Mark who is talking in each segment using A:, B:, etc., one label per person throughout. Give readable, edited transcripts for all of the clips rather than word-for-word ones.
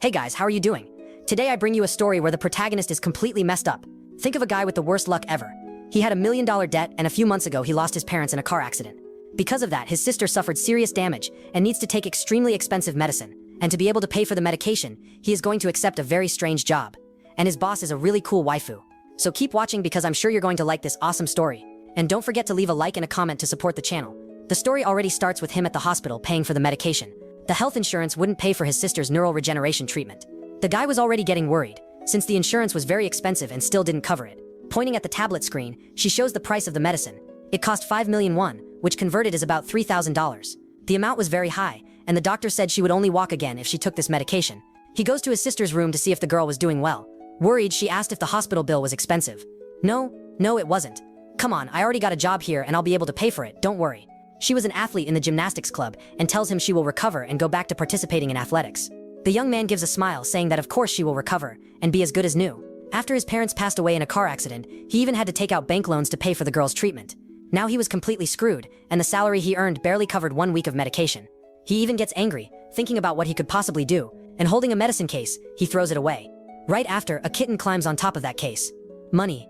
A: Hey guys, how are you doing? Today I bring you a story where the protagonist is completely messed up. Think of a guy with the worst luck ever. He had $1 million debt, and a few months ago he lost his parents in a car accident. Because of that, his sister suffered serious damage and needs to take extremely expensive medicine. And to be able to pay for the medication, he is going to accept a very strange job. And his boss is a really cool waifu. So keep watching because I'm sure you're going to like this awesome story. And don't forget to leave a like and a comment to support the channel. The story already starts with him at the hospital paying for the medication. The health insurance wouldn't pay for his sister's neural regeneration treatment. The guy was already getting worried, since the insurance was very expensive and still didn't cover it. Pointing at the tablet screen, she shows the price of the medicine. It cost 5 million won, which converted is about $3,000. The amount was very high, and the doctor said she would only walk again if she took this medication. He goes to his sister's room to see if the girl was doing well. Worried, she asked if the hospital bill was expensive. No, it wasn't. Come on, I already got a job here and I'll be able to pay for it, don't worry. She was an athlete in the gymnastics club and tells him she will recover and go back to participating in athletics. The young man gives a smile, saying that of course she will recover and be as good as new. After his parents passed away in a car accident, he even had to take out bank loans to pay for the girl's treatment. Now he was completely screwed, and the salary he earned barely covered 1 week of medication. He even gets angry, thinking about what he could possibly do, and holding a medicine case, he throws it away. Right after, a kitten climbs on top of that case. Money.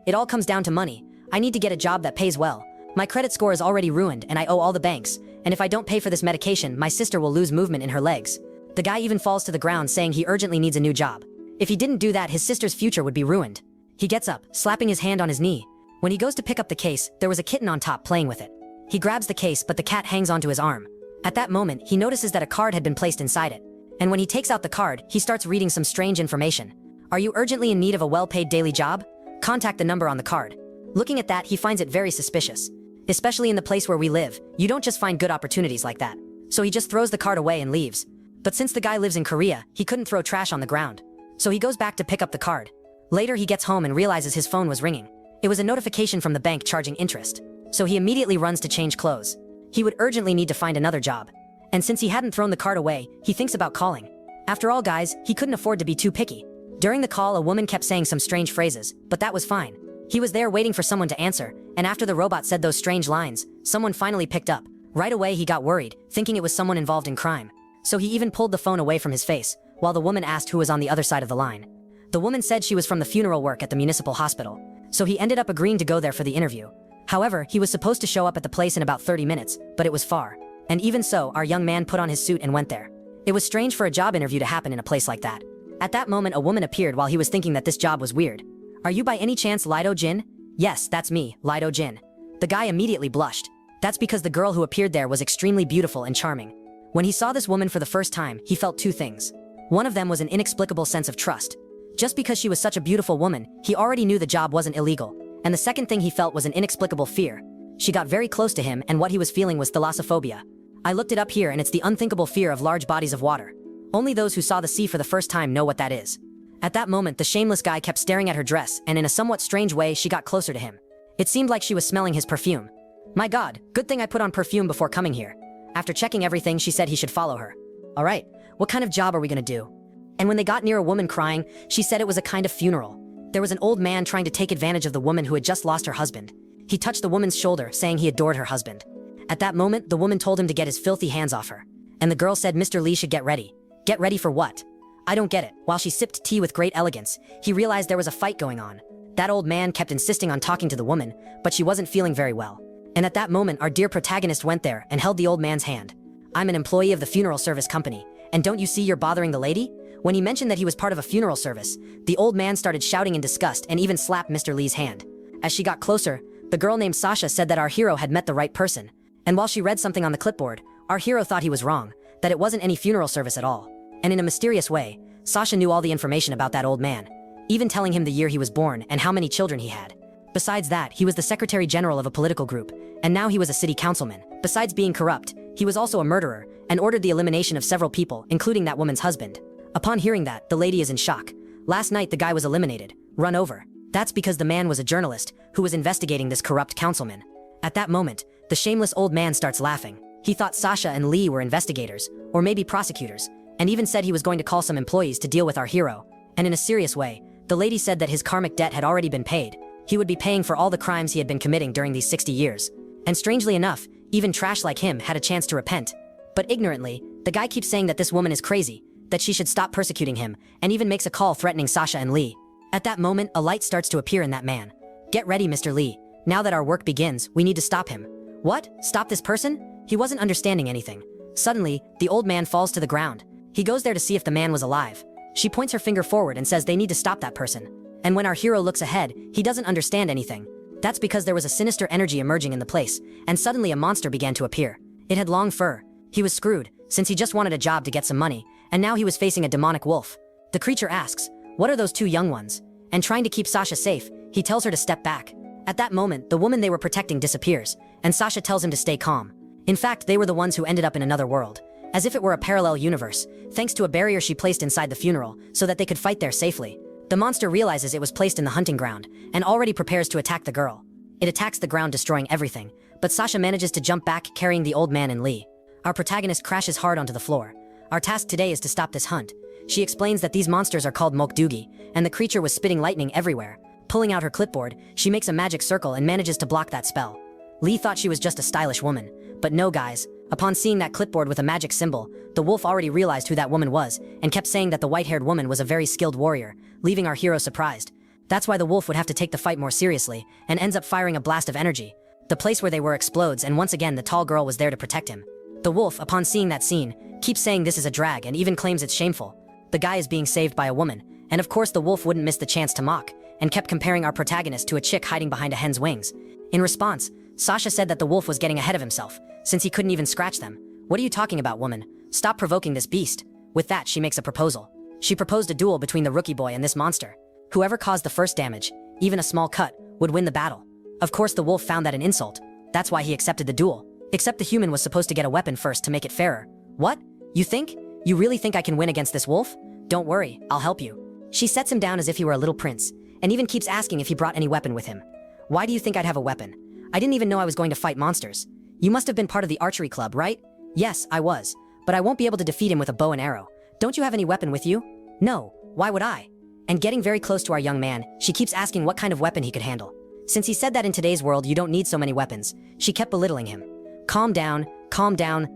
A: It all comes down to money. I need to get a job that pays well. My credit score is already ruined and I owe all the banks, and if I don't pay for this medication, my sister will lose movement in her legs. The guy even falls to the ground saying he urgently needs a new job. If he didn't do that, his sister's future would be ruined. He gets up, slapping his hand on his knee. When he goes to pick up the case, there was a kitten on top playing with it. He grabs the case, but the cat hangs onto his arm. At that moment, he notices that a card had been placed inside it. And when he takes out the card, he starts reading some strange information. Are you urgently in need of a well-paid daily job? Contact the number on the card. Looking at that, he finds it very suspicious. Especially in the place where we live, you don't just find good opportunities like that. So he just throws the card away and leaves. But since the guy lives in Korea, he couldn't throw trash on the ground. So he goes back to pick up the card. Later he gets home and realizes his phone was ringing. It was a notification from the bank charging interest. So he immediately runs to change clothes. He would urgently need to find another job. And since he hadn't thrown the card away, he thinks about calling. After all guys, he couldn't afford to be too picky. During the call, a woman kept saying some strange phrases, but that was fine. He was there waiting for someone to answer, and after the robot said those strange lines, someone finally picked up. Right away he got worried, thinking it was someone involved in crime. So he even pulled the phone away from his face, while the woman asked who was on the other side of the line. The woman said she was from the funeral work at the municipal hospital, so he ended up agreeing to go there for the interview. However, he was supposed to show up at the place in about 30 minutes, but it was far. And even so, our young man put on his suit and went there. It was strange for a job interview to happen in a place like that. At that moment, a woman appeared while he was thinking that this job was weird. Are you by any chance Lido Jin? Yes, that's me, Lido Jin. The guy immediately blushed. That's because the girl who appeared there was extremely beautiful and charming. When he saw this woman for the first time, he felt two things. One of them was an inexplicable sense of trust. Just because she was such a beautiful woman, he already knew the job wasn't illegal. And the second thing he felt was an inexplicable fear. She got very close to him, and what he was feeling was thalassophobia. I looked it up here, and it's the unthinkable fear of large bodies of water. Only those who saw the sea for the first time know what that is. At that moment, the shameless guy kept staring at her dress, and in a somewhat strange way, she got closer to him. It seemed like she was smelling his perfume. My God, good thing I put on perfume before coming here. After checking everything, she said he should follow her. All right, what kind of job are we gonna do? And when they got near a woman crying, she said it was a kind of funeral. There was an old man trying to take advantage of the woman who had just lost her husband. He touched the woman's shoulder, saying he adored her husband. At that moment, the woman told him to get his filthy hands off her. And the girl said Mr. Lee should get ready. Get ready for what? I don't get it. While she sipped tea with great elegance, he realized there was a fight going on. That old man kept insisting on talking to the woman, but she wasn't feeling very well. And at that moment, our dear protagonist went there and held the old man's hand. I'm an employee of the funeral service company, and don't you see you're bothering the lady? When he mentioned that he was part of a funeral service, the old man started shouting in disgust and even slapped Mr. Lee's hand. As she got closer, the girl named Sasha said that our hero had met the right person. And while she read something on the clipboard, our hero thought he was wrong, that it wasn't any funeral service at all. And in a mysterious way, Sasha knew all the information about that old man, even telling him the year he was born and how many children he had. Besides that, he was the secretary general of a political group, and now he was a city councilman. Besides being corrupt, he was also a murderer, and ordered the elimination of several people, including that woman's husband. Upon hearing that, the lady is in shock. Last night the guy was eliminated, run over. That's because the man was a journalist who was investigating this corrupt councilman. At that moment, the shameless old man starts laughing. He thought Sasha and Lee were investigators, or maybe prosecutors, and even said he was going to call some employees to deal with our hero. And in a serious way, the lady said that his karmic debt had already been paid. He would be paying for all the crimes he had been committing during these 60 years. And strangely enough, even trash like him had a chance to repent. But ignorantly, the guy keeps saying that this woman is crazy, that she should stop persecuting him, and even makes a call threatening Sasha and Lee. At that moment, a light starts to appear in that man. "Get ready, Mr. Lee. Now that our work begins, we need to stop him." "What? Stop this person?" He wasn't understanding anything. Suddenly, the old man falls to the ground. He goes there to see if the man was alive. She points her finger forward and says they need to stop that person. And when our hero looks ahead, he doesn't understand anything. That's because there was a sinister energy emerging in the place, and suddenly a monster began to appear. It had long fur. He was screwed, since he just wanted a job to get some money, and now he was facing a demonic wolf. The creature asks, "What are those two young ones?" And trying to keep Sasha safe, he tells her to step back. At that moment, the woman they were protecting disappears, and Sasha tells him to stay calm. In fact, they were the ones who ended up in another world, as if it were a parallel universe, thanks to a barrier she placed inside the funeral, so that they could fight there safely. The monster realizes it was placed in the hunting ground, and already prepares to attack the girl. It attacks the ground, destroying everything, but Sasha manages to jump back, carrying the old man and Lee. Our protagonist crashes hard onto the floor. Our task today is to stop this hunt. She explains that these monsters are called Mokdugi, and the creature was spitting lightning everywhere. Pulling out her clipboard, she makes a magic circle and manages to block that spell. Lee thought she was just a stylish woman, but no guys. Upon seeing that clipboard with a magic symbol, the wolf already realized who that woman was, and kept saying that the white-haired woman was a very skilled warrior, leaving our hero surprised. That's why the wolf would have to take the fight more seriously, and ends up firing a blast of energy. The place where they were explodes, and once again the tall girl was there to protect him. The wolf, upon seeing that scene, keeps saying this is a drag and even claims it's shameful. The guy is being saved by a woman, and of course the wolf wouldn't miss the chance to mock, and kept comparing our protagonist to a chick hiding behind a hen's wings. In response, Sasha said that the wolf was getting ahead of himself, since he couldn't even scratch them. "What are you talking about, woman? Stop provoking this beast." With that, she makes a proposal. She proposed a duel between the rookie boy and this monster. Whoever caused the first damage, even a small cut, would win the battle. Of course the wolf found that an insult. That's why he accepted the duel. Except the human was supposed to get a weapon first to make it fairer. "What? You think? You really think I can win against this wolf? Don't worry, I'll help you." She sets him down as if he were a little prince, and even keeps asking if he brought any weapon with him. "Why do you think I'd have a weapon? I didn't even know I was going to fight monsters. You must have been part of the archery club, right?" "Yes, I was. But I won't be able to defeat him with a bow and arrow. Don't you have any weapon with you?" "No, why would I?" And getting very close to our young man, she keeps asking what kind of weapon he could handle. Since he said that in today's world you don't need so many weapons, she kept belittling him. Calm down,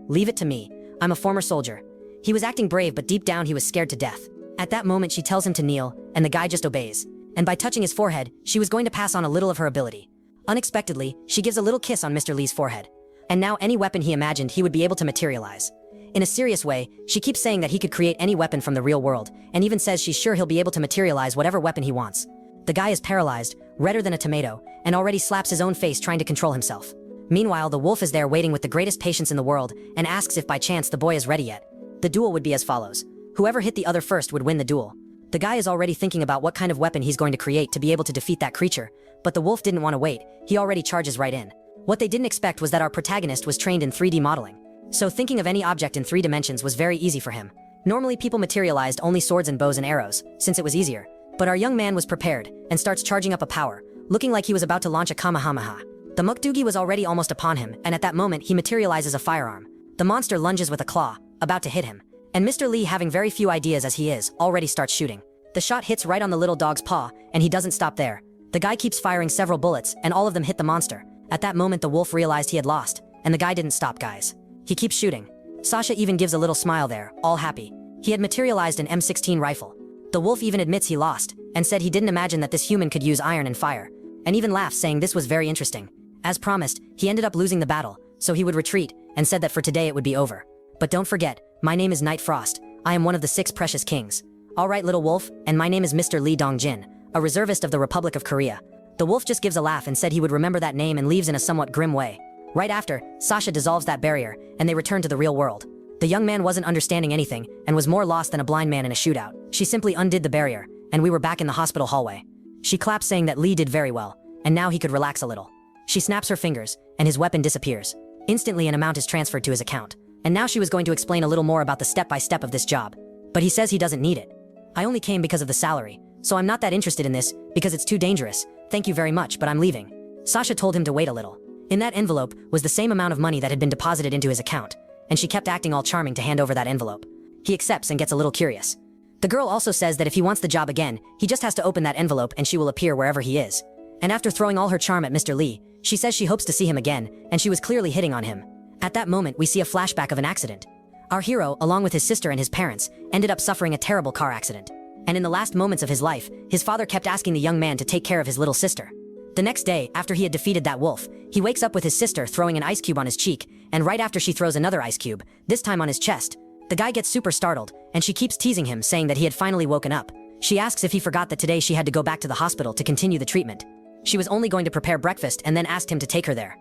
A: leave it to me. I'm a former soldier." He was acting brave, but deep down he was scared to death. At that moment she tells him to kneel, and the guy just obeys. And by touching his forehead, she was going to pass on a little of her ability. Unexpectedly, she gives a little kiss on Mr. Lee's forehead. And now any weapon he imagined he would be able to materialize. In a serious way, she keeps saying that he could create any weapon from the real world, and even says she's sure he'll be able to materialize whatever weapon he wants. The guy is paralyzed, redder than a tomato, and already slaps his own face trying to control himself. Meanwhile, the wolf is there waiting with the greatest patience in the world, and asks if by chance the boy is ready yet. The duel would be as follows. Whoever hit the other first would win the duel. The guy is already thinking about what kind of weapon he's going to create to be able to defeat that creature, but the wolf didn't want to wait, he already charges right in. What they didn't expect was that our protagonist was trained in 3D modeling. So thinking of any object in 3 dimensions was very easy for him. Normally people materialized only swords and bows and arrows, since it was easier. But our young man was prepared, and starts charging up a power, looking like he was about to launch a Kamehameha. The Mukdugi was already almost upon him, and at that moment he materializes a firearm. The monster lunges with a claw, about to hit him. And Mr. Lee, having very few ideas as he is, already starts shooting. The shot hits right on the little dog's paw, and he doesn't stop there. The guy keeps firing several bullets, and all of them hit the monster. At that moment the wolf realized he had lost, and the guy didn't stop, guys. He keeps shooting. Sasha even gives a little smile there, all happy. He had materialized an M16 rifle. The wolf even admits he lost, and said he didn't imagine that this human could use iron and fire, and even laughs, saying this was very interesting. As promised, he ended up losing the battle, so he would retreat, and said that for today it would be over. But don't forget, my name is Night Frost. I am one of the 6 precious kings. Alright, little wolf, and my name is Mr. Lee Dongjin, a reservist of the Republic of Korea. The wolf just gives a laugh and said he would remember that name and leaves in a somewhat grim way. Right after, Sasha dissolves that barrier, and they return to the real world. The young man wasn't understanding anything, and was more lost than a blind man in a shootout. She simply undid the barrier, and we were back in the hospital hallway. She claps, saying that Lee did very well, and now he could relax a little. She snaps her fingers, and his weapon disappears. Instantly an amount is transferred to his account. And now she was going to explain a little more about the step-by-step of this job. But he says he doesn't need it. "I only came because of the salary, so I'm not that interested in this, because it's too dangerous. Thank you very much, but I'm leaving." Sasha told him to wait a little. In that envelope was the same amount of money that had been deposited into his account, and she kept acting all charming to hand over that envelope. He accepts and gets a little curious. The girl also says that if he wants the job again, he just has to open that envelope and she will appear wherever he is. And after throwing all her charm at Mr. Lee, she says she hopes to see him again, and she was clearly hitting on him. At that moment we see a flashback of an accident. Our hero, along with his sister and his parents, ended up suffering a terrible car accident. And in the last moments of his life, his father kept asking the young man to take care of his little sister. The next day, after he had defeated that wolf, he wakes up with his sister throwing an ice cube on his cheek, and right after she throws another ice cube, this time on his chest. The guy gets super startled, and she keeps teasing him, saying that he had finally woken up. She asks if he forgot that today she had to go back to the hospital to continue the treatment. She was only going to prepare breakfast and then asked him to take her there.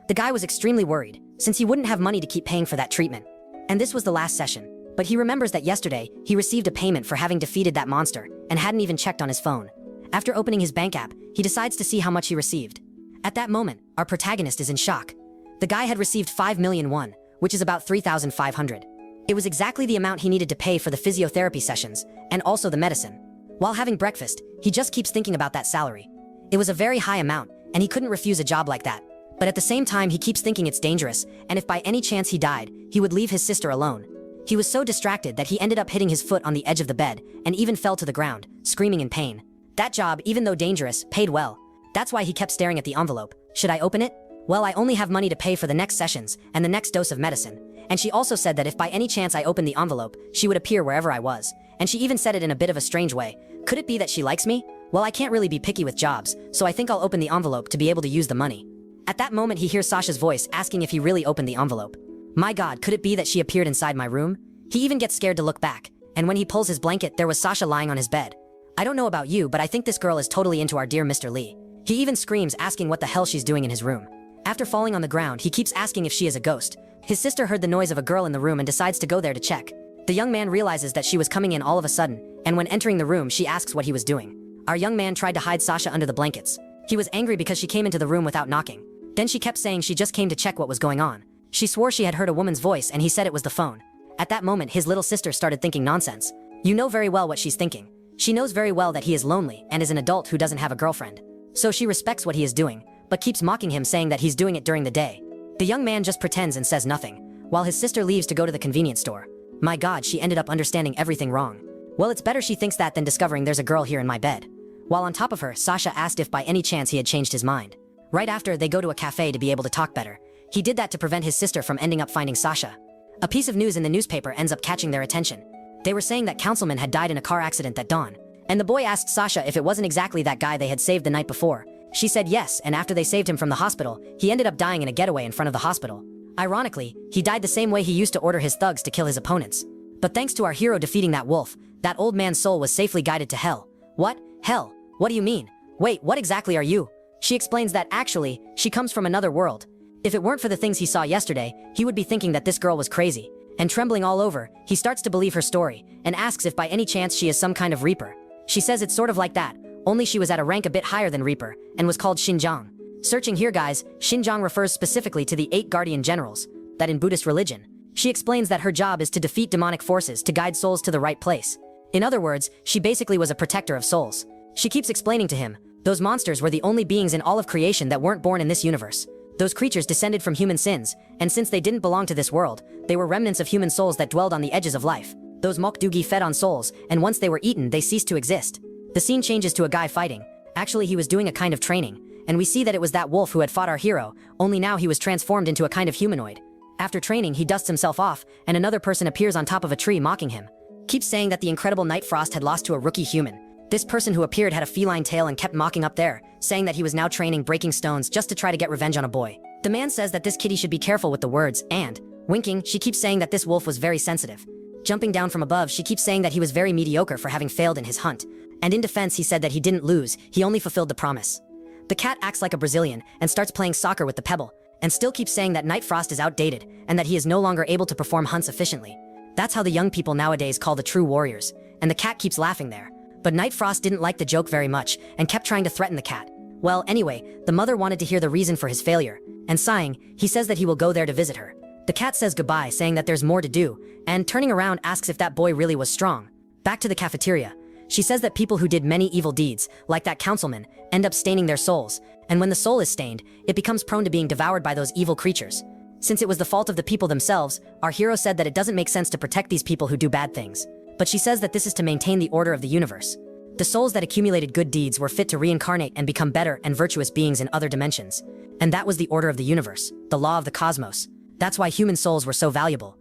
A: The guy was extremely worried, since he wouldn't have money to keep paying for that treatment. And this was the last session. But he remembers that yesterday, he received a payment for having defeated that monster, and hadn't even checked on his phone. After opening his bank app, he decides to see how much he received. At that moment, our protagonist is in shock. The guy had received 5 million won, which is about 3,500. It was exactly the amount he needed to pay for the physiotherapy sessions, and also the medicine. While having breakfast, he just keeps thinking about that salary. It was a very high amount, and he couldn't refuse a job like that. But at the same time, he keeps thinking it's dangerous, and if by any chance he died, he would leave his sister alone. He was so distracted that he ended up hitting his foot on the edge of the bed, and even fell to the ground, screaming in pain. That job, even though dangerous, paid well. That's why he kept staring at the envelope. Should I open it? Well, I only have money to pay for the next sessions, and the next dose of medicine. And she also said that if by any chance I opened the envelope, she would appear wherever I was. And she even said it in a bit of a strange way. Could it be that she likes me? Well, I can't really be picky with jobs, so I think I'll open the envelope to be able to use the money. At that moment, he hears Sasha's voice asking if he really opened the envelope. My God, could it be that she appeared inside my room? He even gets scared to look back, and when he pulls his blanket, there was Sasha lying on his bed. I don't know about you, but I think this girl is totally into our dear Mr. Lee. He even screams, asking what the hell she's doing in his room. After falling on the ground, he keeps asking if she is a ghost. His sister heard the noise of a girl in the room and decides to go there to check. The young man realizes that she was coming in all of a sudden, and when entering the room, she asks what he was doing. Our young man tried to hide Sasha under the blankets. He was angry because she came into the room without knocking. Then she kept saying she just came to check what was going on. She swore she had heard a woman's voice, and he said it was the phone. At that moment, his little sister started thinking nonsense. You know very well what she's thinking. She knows very well that he is lonely and is an adult who doesn't have a girlfriend. So she respects what he is doing, but keeps mocking him, saying that he's doing it during the day. The young man just pretends and says nothing, while his sister leaves to go to the convenience store. My God, she ended up understanding everything wrong. Well, it's better she thinks that than discovering there's a girl here in my bed. While on top of her, Sasha asked if by any chance he had changed his mind. Right after, they go to a cafe to be able to talk better. He did that to prevent his sister from ending up finding Sasha. A piece of news in the newspaper ends up catching their attention. They were saying that Councilman had died in a car accident that dawn. And the boy asked Sasha if it wasn't exactly that guy they had saved the night before. She said yes, and after they saved him from the hospital, he ended up dying in a getaway in front of the hospital. Ironically, he died the same way he used to order his thugs to kill his opponents. But thanks to our hero defeating that wolf, that old man's soul was safely guided to hell. What? Hell? What do you mean? Wait, what exactly are you? She explains that actually, she comes from another world. If it weren't for the things he saw yesterday, he would be thinking that this girl was crazy. And trembling all over, he starts to believe her story, and asks if by any chance she is some kind of Reaper. She says it's sort of like that, only she was at a rank a bit higher than Reaper, and was called Xinjiang. Searching here guys, Xinjiang refers specifically to the 8 guardian generals, that in Buddhist religion. She explains that her job is to defeat demonic forces to guide souls to the right place. In other words, she basically was a protector of souls. She keeps explaining to him, those monsters were the only beings in all of creation that weren't born in this universe. Those creatures descended from human sins, and since they didn't belong to this world, they were remnants of human souls that dwelled on the edges of life. Those Mokdugi fed on souls, and once they were eaten, they ceased to exist. The scene changes to a guy fighting. Actually, he was doing a kind of training, and we see that it was that wolf who had fought our hero, only now he was transformed into a kind of humanoid. After training, he dusts himself off, and another person appears on top of a tree mocking him. Keeps saying that the incredible Night Frost had lost to a rookie human. This person who appeared had a feline tail and kept mocking up there, saying that he was now training breaking stones just to try to get revenge on a boy. The man says that this kitty should be careful with the words, and, winking, she keeps saying that this wolf was very sensitive. Jumping down from above, she keeps saying that he was very mediocre for having failed in his hunt. And in defense, he said that he didn't lose, he only fulfilled the promise. The cat acts like a Brazilian and starts playing soccer with the pebble, and still keeps saying that Night Frost is outdated, and that he is no longer able to perform hunts efficiently. That's how the young people nowadays call the true warriors, and the cat keeps laughing there. But Night Frost didn't like the joke very much, and kept trying to threaten the cat. Well, anyway, the mother wanted to hear the reason for his failure, and sighing, he says that he will go there to visit her. The cat says goodbye, saying that there's more to do, and turning around asks if that boy really was strong. Back to the cafeteria. She says that people who did many evil deeds, like that councilman, end up staining their souls, and when the soul is stained, it becomes prone to being devoured by those evil creatures. Since it was the fault of the people themselves, our hero said that it doesn't make sense to protect these people who do bad things. But she says that this is to maintain the order of the universe. The souls that accumulated good deeds were fit to reincarnate and become better and virtuous beings in other dimensions. And that was the order of the universe, the law of the cosmos. That's why human souls were so valuable.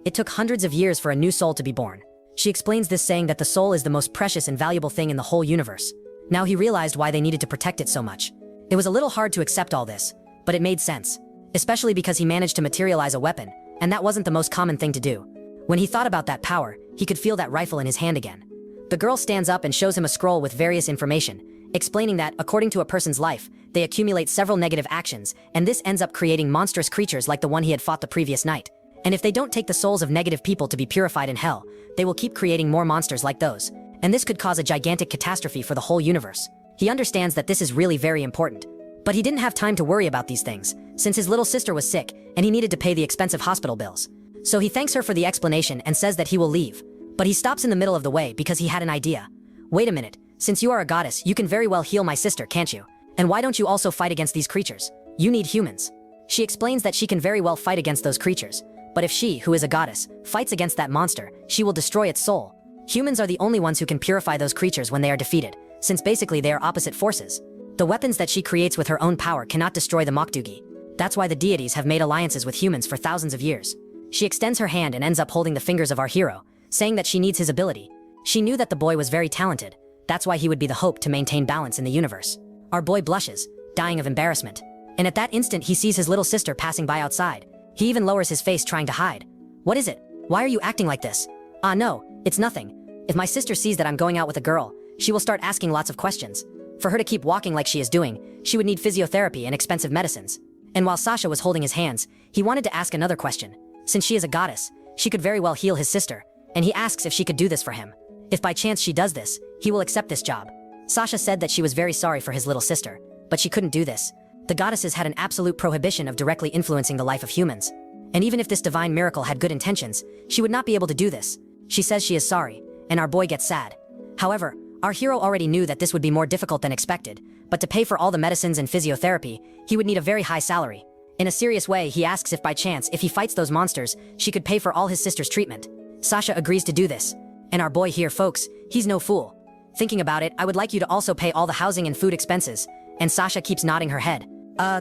A: It took hundreds of years for a new soul to be born. She explains this saying that the soul is the most precious and valuable thing in the whole universe. Now he realized why they needed to protect it so much. It was a little hard to accept all this, but it made sense. Especially because he managed to materialize a weapon, and that wasn't the most common thing to do. When he thought about that power, he could feel that rifle in his hand again. The girl stands up and shows him a scroll with various information, explaining that, according to a person's life, they accumulate several negative actions, and this ends up creating monstrous creatures like the one he had fought the previous night. And if they don't take the souls of negative people to be purified in hell, they will keep creating more monsters like those. And this could cause a gigantic catastrophe for the whole universe. He understands that this is really very important. But he didn't have time to worry about these things, since his little sister was sick, and he needed to pay the expensive hospital bills. So he thanks her for the explanation and says that he will leave. But he stops in the middle of the way because he had an idea. Wait a minute, since you are a goddess, you can very well heal my sister, can't you? And why don't you also fight against these creatures? You need humans. She explains that she can very well fight against those creatures. But if she, who is a goddess, fights against that monster, she will destroy its soul. Humans are the only ones who can purify those creatures when they are defeated, since basically they are opposite forces. The weapons that she creates with her own power cannot destroy the Makdugi. That's why the deities have made alliances with humans for thousands of years. She extends her hand and ends up holding the fingers of our hero, saying that she needs his ability. She knew that the boy was very talented. That's why he would be the hope to maintain balance in the universe. Our boy blushes, dying of embarrassment. And at that instant he sees his little sister passing by outside. He even lowers his face trying to hide. What is it? Why are you acting like this? Ah no, it's nothing. If my sister sees that I'm going out with a girl, she will start asking lots of questions. For her to keep walking like she is doing, she would need physiotherapy and expensive medicines. And while Sasha was holding his hands, he wanted to ask another question. Since she is a goddess, she could very well heal his sister, and he asks if she could do this for him. If by chance she does this, he will accept this job. Sasha said that she was very sorry for his little sister, but she couldn't do this. The goddesses had an absolute prohibition of directly influencing the life of humans. And even if this divine miracle had good intentions, she would not be able to do this. She says she is sorry, and our boy gets sad. However, our hero already knew that this would be more difficult than expected, but to pay for all the medicines and physiotherapy, he would need a very high salary. In a serious way, he asks if by chance, if he fights those monsters, she could pay for all his sister's treatment. Sasha agrees to do this. And our boy here, folks, he's no fool. Thinking about it, I would like you to also pay all the housing and food expenses. And Sasha keeps nodding her head.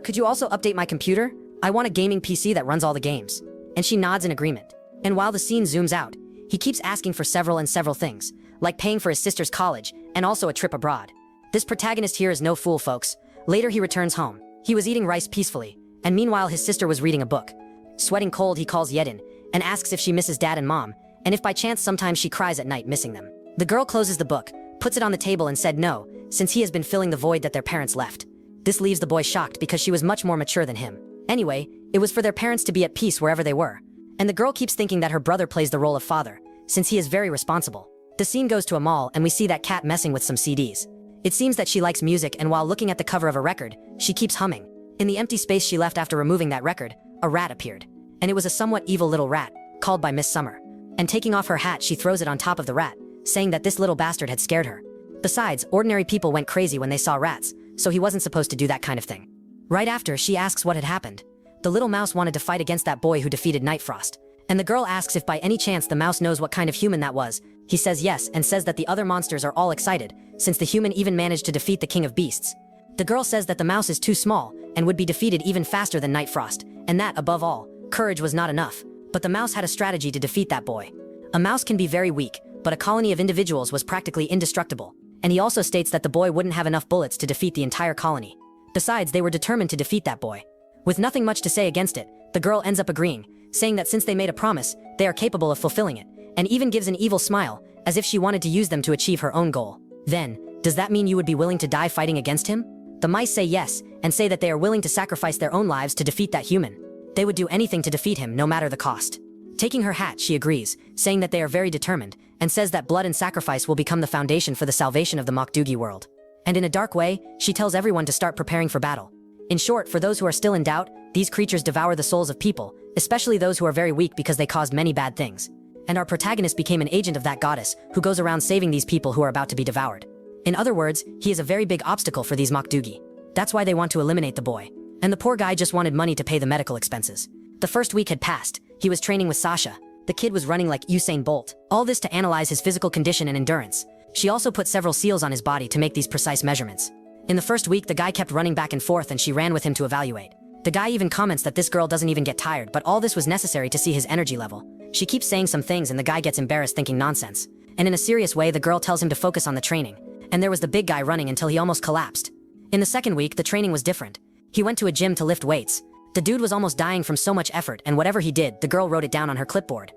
A: Could you also update my computer? I want a gaming PC that runs all the games. And she nods in agreement. And while the scene zooms out, he keeps asking for several things, like paying for his sister's college, and also a trip abroad. This protagonist here is no fool, folks. Later he returns home. He was eating rice peacefully, and meanwhile his sister was reading a book. Sweating cold, he calls Yedin, and asks if she misses dad and mom, and if by chance sometimes she cries at night missing them. The girl closes the book, puts it on the table and said no, since he has been filling the void that their parents left. This leaves the boy shocked because she was much more mature than him. Anyway, it was for their parents to be at peace wherever they were. And the girl keeps thinking that her brother plays the role of father, since he is very responsible. The scene goes to a mall and we see that cat messing with some CDs. It seems that she likes music, and while looking at the cover of a record, she keeps humming. In the empty space she left after removing that record, a rat appeared. And it was a somewhat evil little rat, called by Miss Summer. And taking off her hat, she throws it on top of the rat, saying that this little bastard had scared her. Besides, ordinary people went crazy when they saw rats, so he wasn't supposed to do that kind of thing. Right after, she asks what had happened. The little mouse wanted to fight against that boy who defeated Night Frost. And the girl asks if by any chance the mouse knows what kind of human that was. He says yes, and says that the other monsters are all excited, since the human even managed to defeat the king of beasts. The girl says that the mouse is too small, and would be defeated even faster than Night Frost, and that, above all, courage was not enough. But the mouse had a strategy to defeat that boy. A mouse can be very weak, but a colony of individuals was practically indestructible. And he also states that the boy wouldn't have enough bullets to defeat the entire colony. Besides, they were determined to defeat that boy. With nothing much to say against it, the girl ends up agreeing, saying that since they made a promise, they are capable of fulfilling it, and even gives an evil smile, as if she wanted to use them to achieve her own goal. Then, does that mean you would be willing to die fighting against him? The mice say yes, and say that they are willing to sacrifice their own lives to defeat that human. They would do anything to defeat him, no matter the cost. Taking her hat, she agrees, saying that they are very determined, and says that blood and sacrifice will become the foundation for the salvation of the Makdugi world. And in a dark way, she tells everyone to start preparing for battle. In short, for those who are still in doubt, these creatures devour the souls of people, especially those who are very weak because they caused many bad things. And our protagonist became an agent of that goddess, who goes around saving these people who are about to be devoured. In other words, he is a very big obstacle for these Makdugi. That's why they want to eliminate the boy. And the poor guy just wanted money to pay the medical expenses. The first week had passed. He was training with Sasha. The kid was running like Usain Bolt. All this to analyze his physical condition and endurance. She also put several seals on his body to make these precise measurements. In the first week, the guy kept running back and forth and she ran with him to evaluate. The guy even comments that this girl doesn't even get tired, but all this was necessary to see his energy level. She keeps saying some things and the guy gets embarrassed thinking nonsense. And in a serious way, the girl tells him to focus on the training. And there was the big guy running until he almost collapsed. In the second week, the training was different. He went to a gym to lift weights. The dude was almost dying from so much effort, and whatever he did, the girl wrote it down on her clipboard.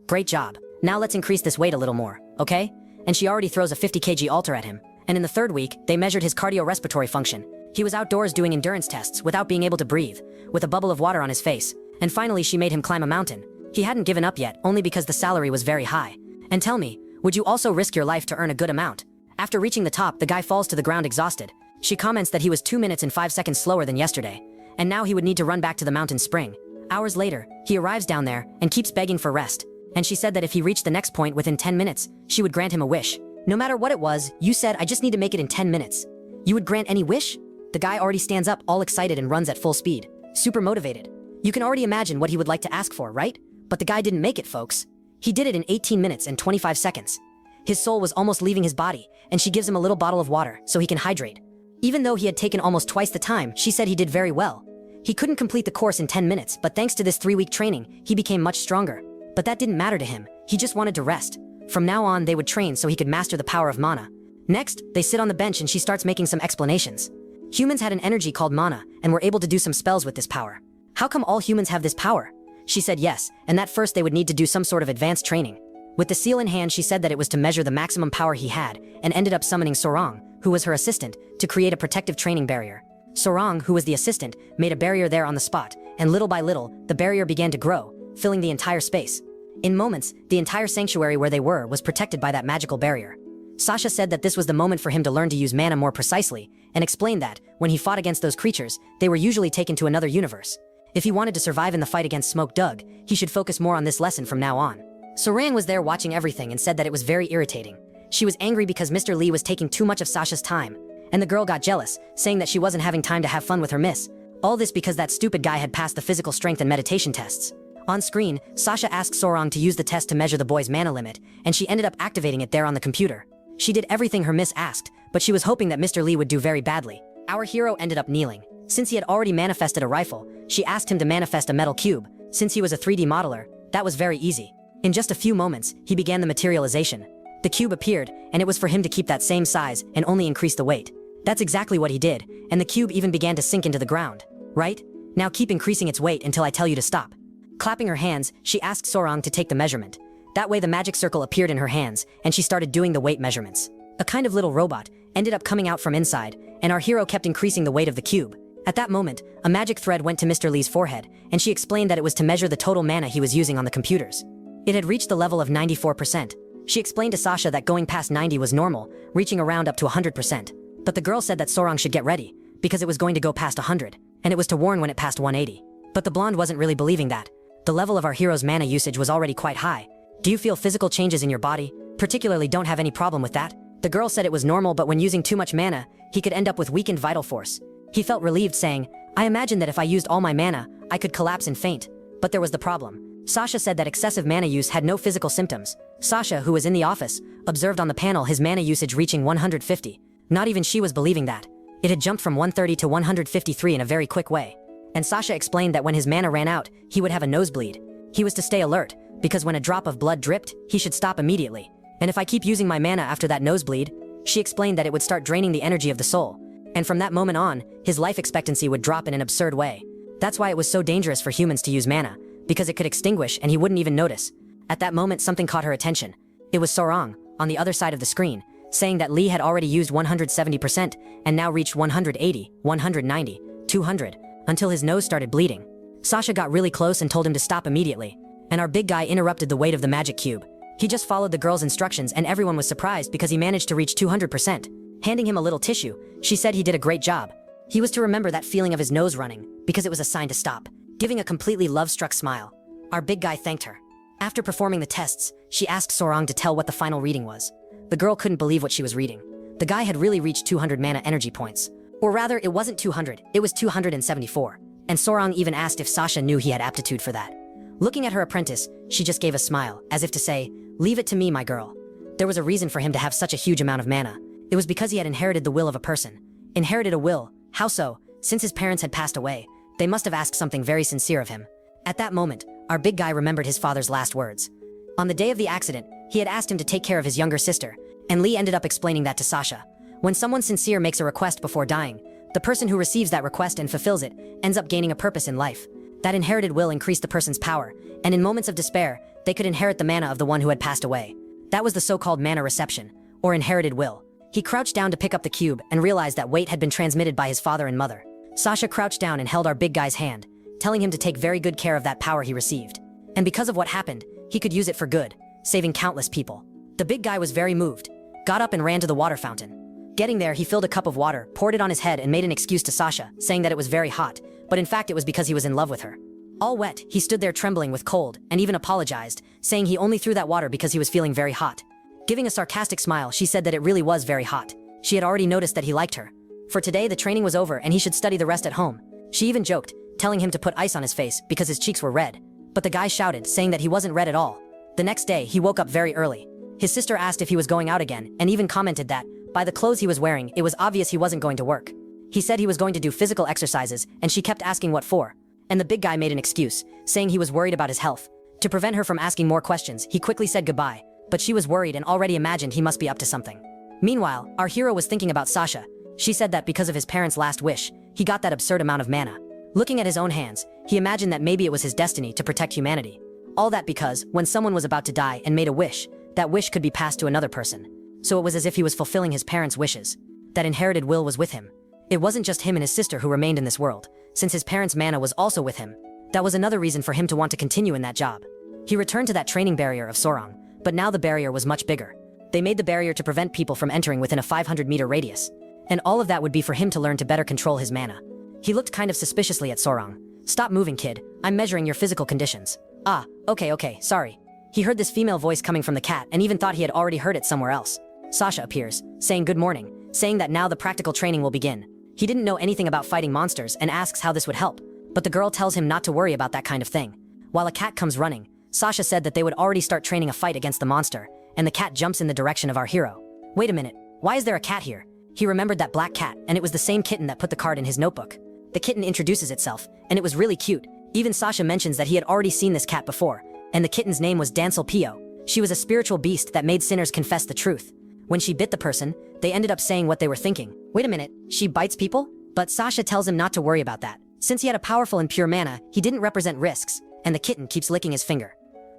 A: Great job. Now let's increase this weight a little more, okay? And she already throws a 50 kg altar at him. And in the third week, they measured his cardiorespiratory function. He was outdoors doing endurance tests without being able to breathe, with a bubble of water on his face. And finally, she made him climb a mountain. He hadn't given up yet, only because the salary was very high. And tell me, would you also risk your life to earn a good amount? After reaching the top, the guy falls to the ground exhausted. She comments that he was 2 minutes and 5 seconds slower than yesterday. And now he would need to run back to the mountain spring. Hours later, he arrives down there and keeps begging for rest. And she said that if he reached the next point within 10 minutes, she would grant him a wish. No matter what it was, you said, I just need to make it in 10 minutes. You would grant any wish? The guy already stands up all excited and runs at full speed. Super motivated. You can already imagine what he would like to ask for, right? But the guy didn't make it, folks. He did it in 18 minutes and 25 seconds. His soul was almost leaving his body, and she gives him a little bottle of water so he can hydrate. Even though he had taken almost twice the time, she said he did very well. He couldn't complete the course in 10 minutes, but thanks to this 3-week training, he became much stronger. But that didn't matter to him. He just wanted to rest. From now on, they would train so he could master the power of mana. Next, they sit on the bench and she starts making some explanations. Humans had an energy called mana, and were able to do some spells with this power. How come all humans have this power? She said yes, and that first they would need to do some sort of advanced training. With the seal in hand, she said that it was to measure the maximum power he had, and ended up summoning Sorong, who was her assistant, to create a protective training barrier. Sorong, who was the assistant, made a barrier there on the spot, and little by little, the barrier began to grow, filling the entire space. In moments, the entire sanctuary where they were was protected by that magical barrier. Sasha said that this was the moment for him to learn to use mana more precisely, and explained that, when he fought against those creatures, they were usually taken to another universe. If he wanted to survive in the fight against Smoke Doug, he should focus more on this lesson from now on. Sorang was there watching everything and said that it was very irritating. She was angry because Mr. Lee was taking too much of Sasha's time, and the girl got jealous, saying that she wasn't having time to have fun with her miss. All this because that stupid guy had passed the physical strength and meditation tests. On screen, Sasha asked Sorong to use the test to measure the boy's mana limit, and she ended up activating it there on the computer. She did everything her miss asked, but she was hoping that Mr. Lee would do very badly. Our hero ended up kneeling. Since he had already manifested a rifle, she asked him to manifest a metal cube. Since he was a 3D modeler, that was very easy. In just a few moments, he began the materialization. The cube appeared, and it was for him to keep that same size and only increase the weight. That's exactly what he did, and the cube even began to sink into the ground. Right? Now keep increasing its weight until I tell you to stop. Clapping her hands, she asked Sorong to take the measurement. That way the magic circle appeared in her hands, and she started doing the weight measurements. A kind of little robot ended up coming out from inside, and our hero kept increasing the weight of the cube. At that moment, a magic thread went to Mr. Lee's forehead, and she explained that it was to measure the total mana he was using on the computers. It had reached the level of 94%. She explained to Sasha that going past 90 was normal, reaching around up to 100%. But the girl said that Sorong should get ready, because it was going to go past 100, and it was to warn when it passed 180. But the blonde wasn't really believing that. The level of our hero's mana usage was already quite high. Do you feel physical changes in your body? Particularly don't have any problem with that? The girl said it was normal, but when using too much mana, he could end up with weakened vital force. He felt relieved, saying, I imagined that if I used all my mana, I could collapse and faint. But there was the problem. Sasha said that excessive mana use had no physical symptoms. Sasha, who was in the office, observed on the panel his mana usage reaching 150. Not even she was believing that. It had jumped from 130 to 153 in a very quick way. And Sasha explained that when his mana ran out, he would have a nosebleed. He was to stay alert, because when a drop of blood dripped, he should stop immediately. And if I keep using my mana after that nosebleed, she explained that it would start draining the energy of the soul. And from that moment on, his life expectancy would drop in an absurd way. That's why it was so dangerous for humans to use mana, because it could extinguish and he wouldn't even notice. At that moment, something caught her attention. It was Sorong, on the other side of the screen, saying that Lee had already used 170% and now reached 180, 190, 200, until his nose started bleeding. Sasha got really close and told him to stop immediately. And our big guy interrupted the weight of the magic cube. He just followed the girl's instructions and everyone was surprised because he managed to reach 200%. Handing him a little tissue, she said he did a great job. He was to remember that feeling of his nose running, because it was a sign to stop, giving a completely love-struck smile. Our big guy thanked her. After performing the tests, she asked Sorong to tell what the final reading was. The girl couldn't believe what she was reading. The guy had really reached 200 mana energy points. Or rather, it wasn't 200, it was 274. And Sorong even asked if Sasha knew he had aptitude for that. Looking at her apprentice, she just gave a smile, as if to say, leave it to me, my girl. There was a reason for him to have such a huge amount of mana. It was because he had inherited the will of a person. Inherited a will? How so? Since his parents had passed away, they must have asked something very sincere of him. At that moment, our big guy remembered his father's last words. On the day of the accident, he had asked him to take care of his younger sister, and Lee ended up explaining that to Sasha. When someone sincere makes a request before dying, the person who receives that request and fulfills it ends up gaining a purpose in life. That inherited will increased the person's power, and in moments of despair, they could inherit the mana of the one who had passed away. That was the so-called mana reception, or inherited will. He crouched down to pick up the cube and realized that weight had been transmitted by his father and mother. Sasha crouched down and held our big guy's hand, telling him to take very good care of that power he received. And because of what happened, he could use it for good, saving countless people. The big guy was very moved, got up and ran to the water fountain. Getting there, he filled a cup of water, poured it on his head and made an excuse to Sasha, saying that it was very hot, but in fact it was because he was in love with her. All wet, he stood there trembling with cold, and even apologized, saying he only threw that water because he was feeling very hot. Giving a sarcastic smile, she said that it really was very hot. She had already noticed that he liked her. For today, the training was over and he should study the rest at home. She even joked, telling him to put ice on his face because his cheeks were red. But the guy shouted, saying that he wasn't red at all. The next day, he woke up very early. His sister asked if he was going out again, and even commented that, by the clothes he was wearing, it was obvious he wasn't going to work. He said he was going to do physical exercises, and she kept asking what for. And the big guy made an excuse, saying he was worried about his health. To prevent her from asking more questions, he quickly said goodbye, but she was worried and already imagined he must be up to something. Meanwhile, our hero was thinking about Sasha. She said that because of his parents' last wish, he got that absurd amount of mana. Looking at his own hands, he imagined that maybe it was his destiny to protect humanity. All that because, when someone was about to die and made a wish, that wish could be passed to another person. So it was as if he was fulfilling his parents' wishes. That inherited will was with him. It wasn't just him and his sister who remained in this world, since his parents' mana was also with him. That was another reason for him to want to continue in that job. He returned to that training barrier of Sorong, but now the barrier was much bigger. They made the barrier to prevent people from entering within a 500-meter radius. And all of that would be for him to learn to better control his mana. He looked kind of suspiciously at Sorong. "Stop moving, kid. I'm measuring your physical conditions." "Ah, okay, sorry." He heard this female voice coming from the cat and even thought he had already heard it somewhere else. Sasha appears, saying good morning, saying that now the practical training will begin. He didn't know anything about fighting monsters and asks how this would help, but the girl tells him not to worry about that kind of thing. While a cat comes running, Sasha said that they would already start training a fight against the monster, and the cat jumps in the direction of our hero. Wait a minute, why is there a cat here? He remembered that black cat, and it was the same kitten that put the card in his notebook. The kitten introduces itself, and it was really cute. Even Sasha mentions that he had already seen this cat before, and the kitten's name was Dancel Pio. She was a spiritual beast that made sinners confess the truth. When she bit the person, they ended up saying what they were thinking. Wait a minute, she bites people? But Sasha tells him not to worry about that. Since he had a powerful and pure mana, he didn't represent risks, and the kitten keeps licking his finger.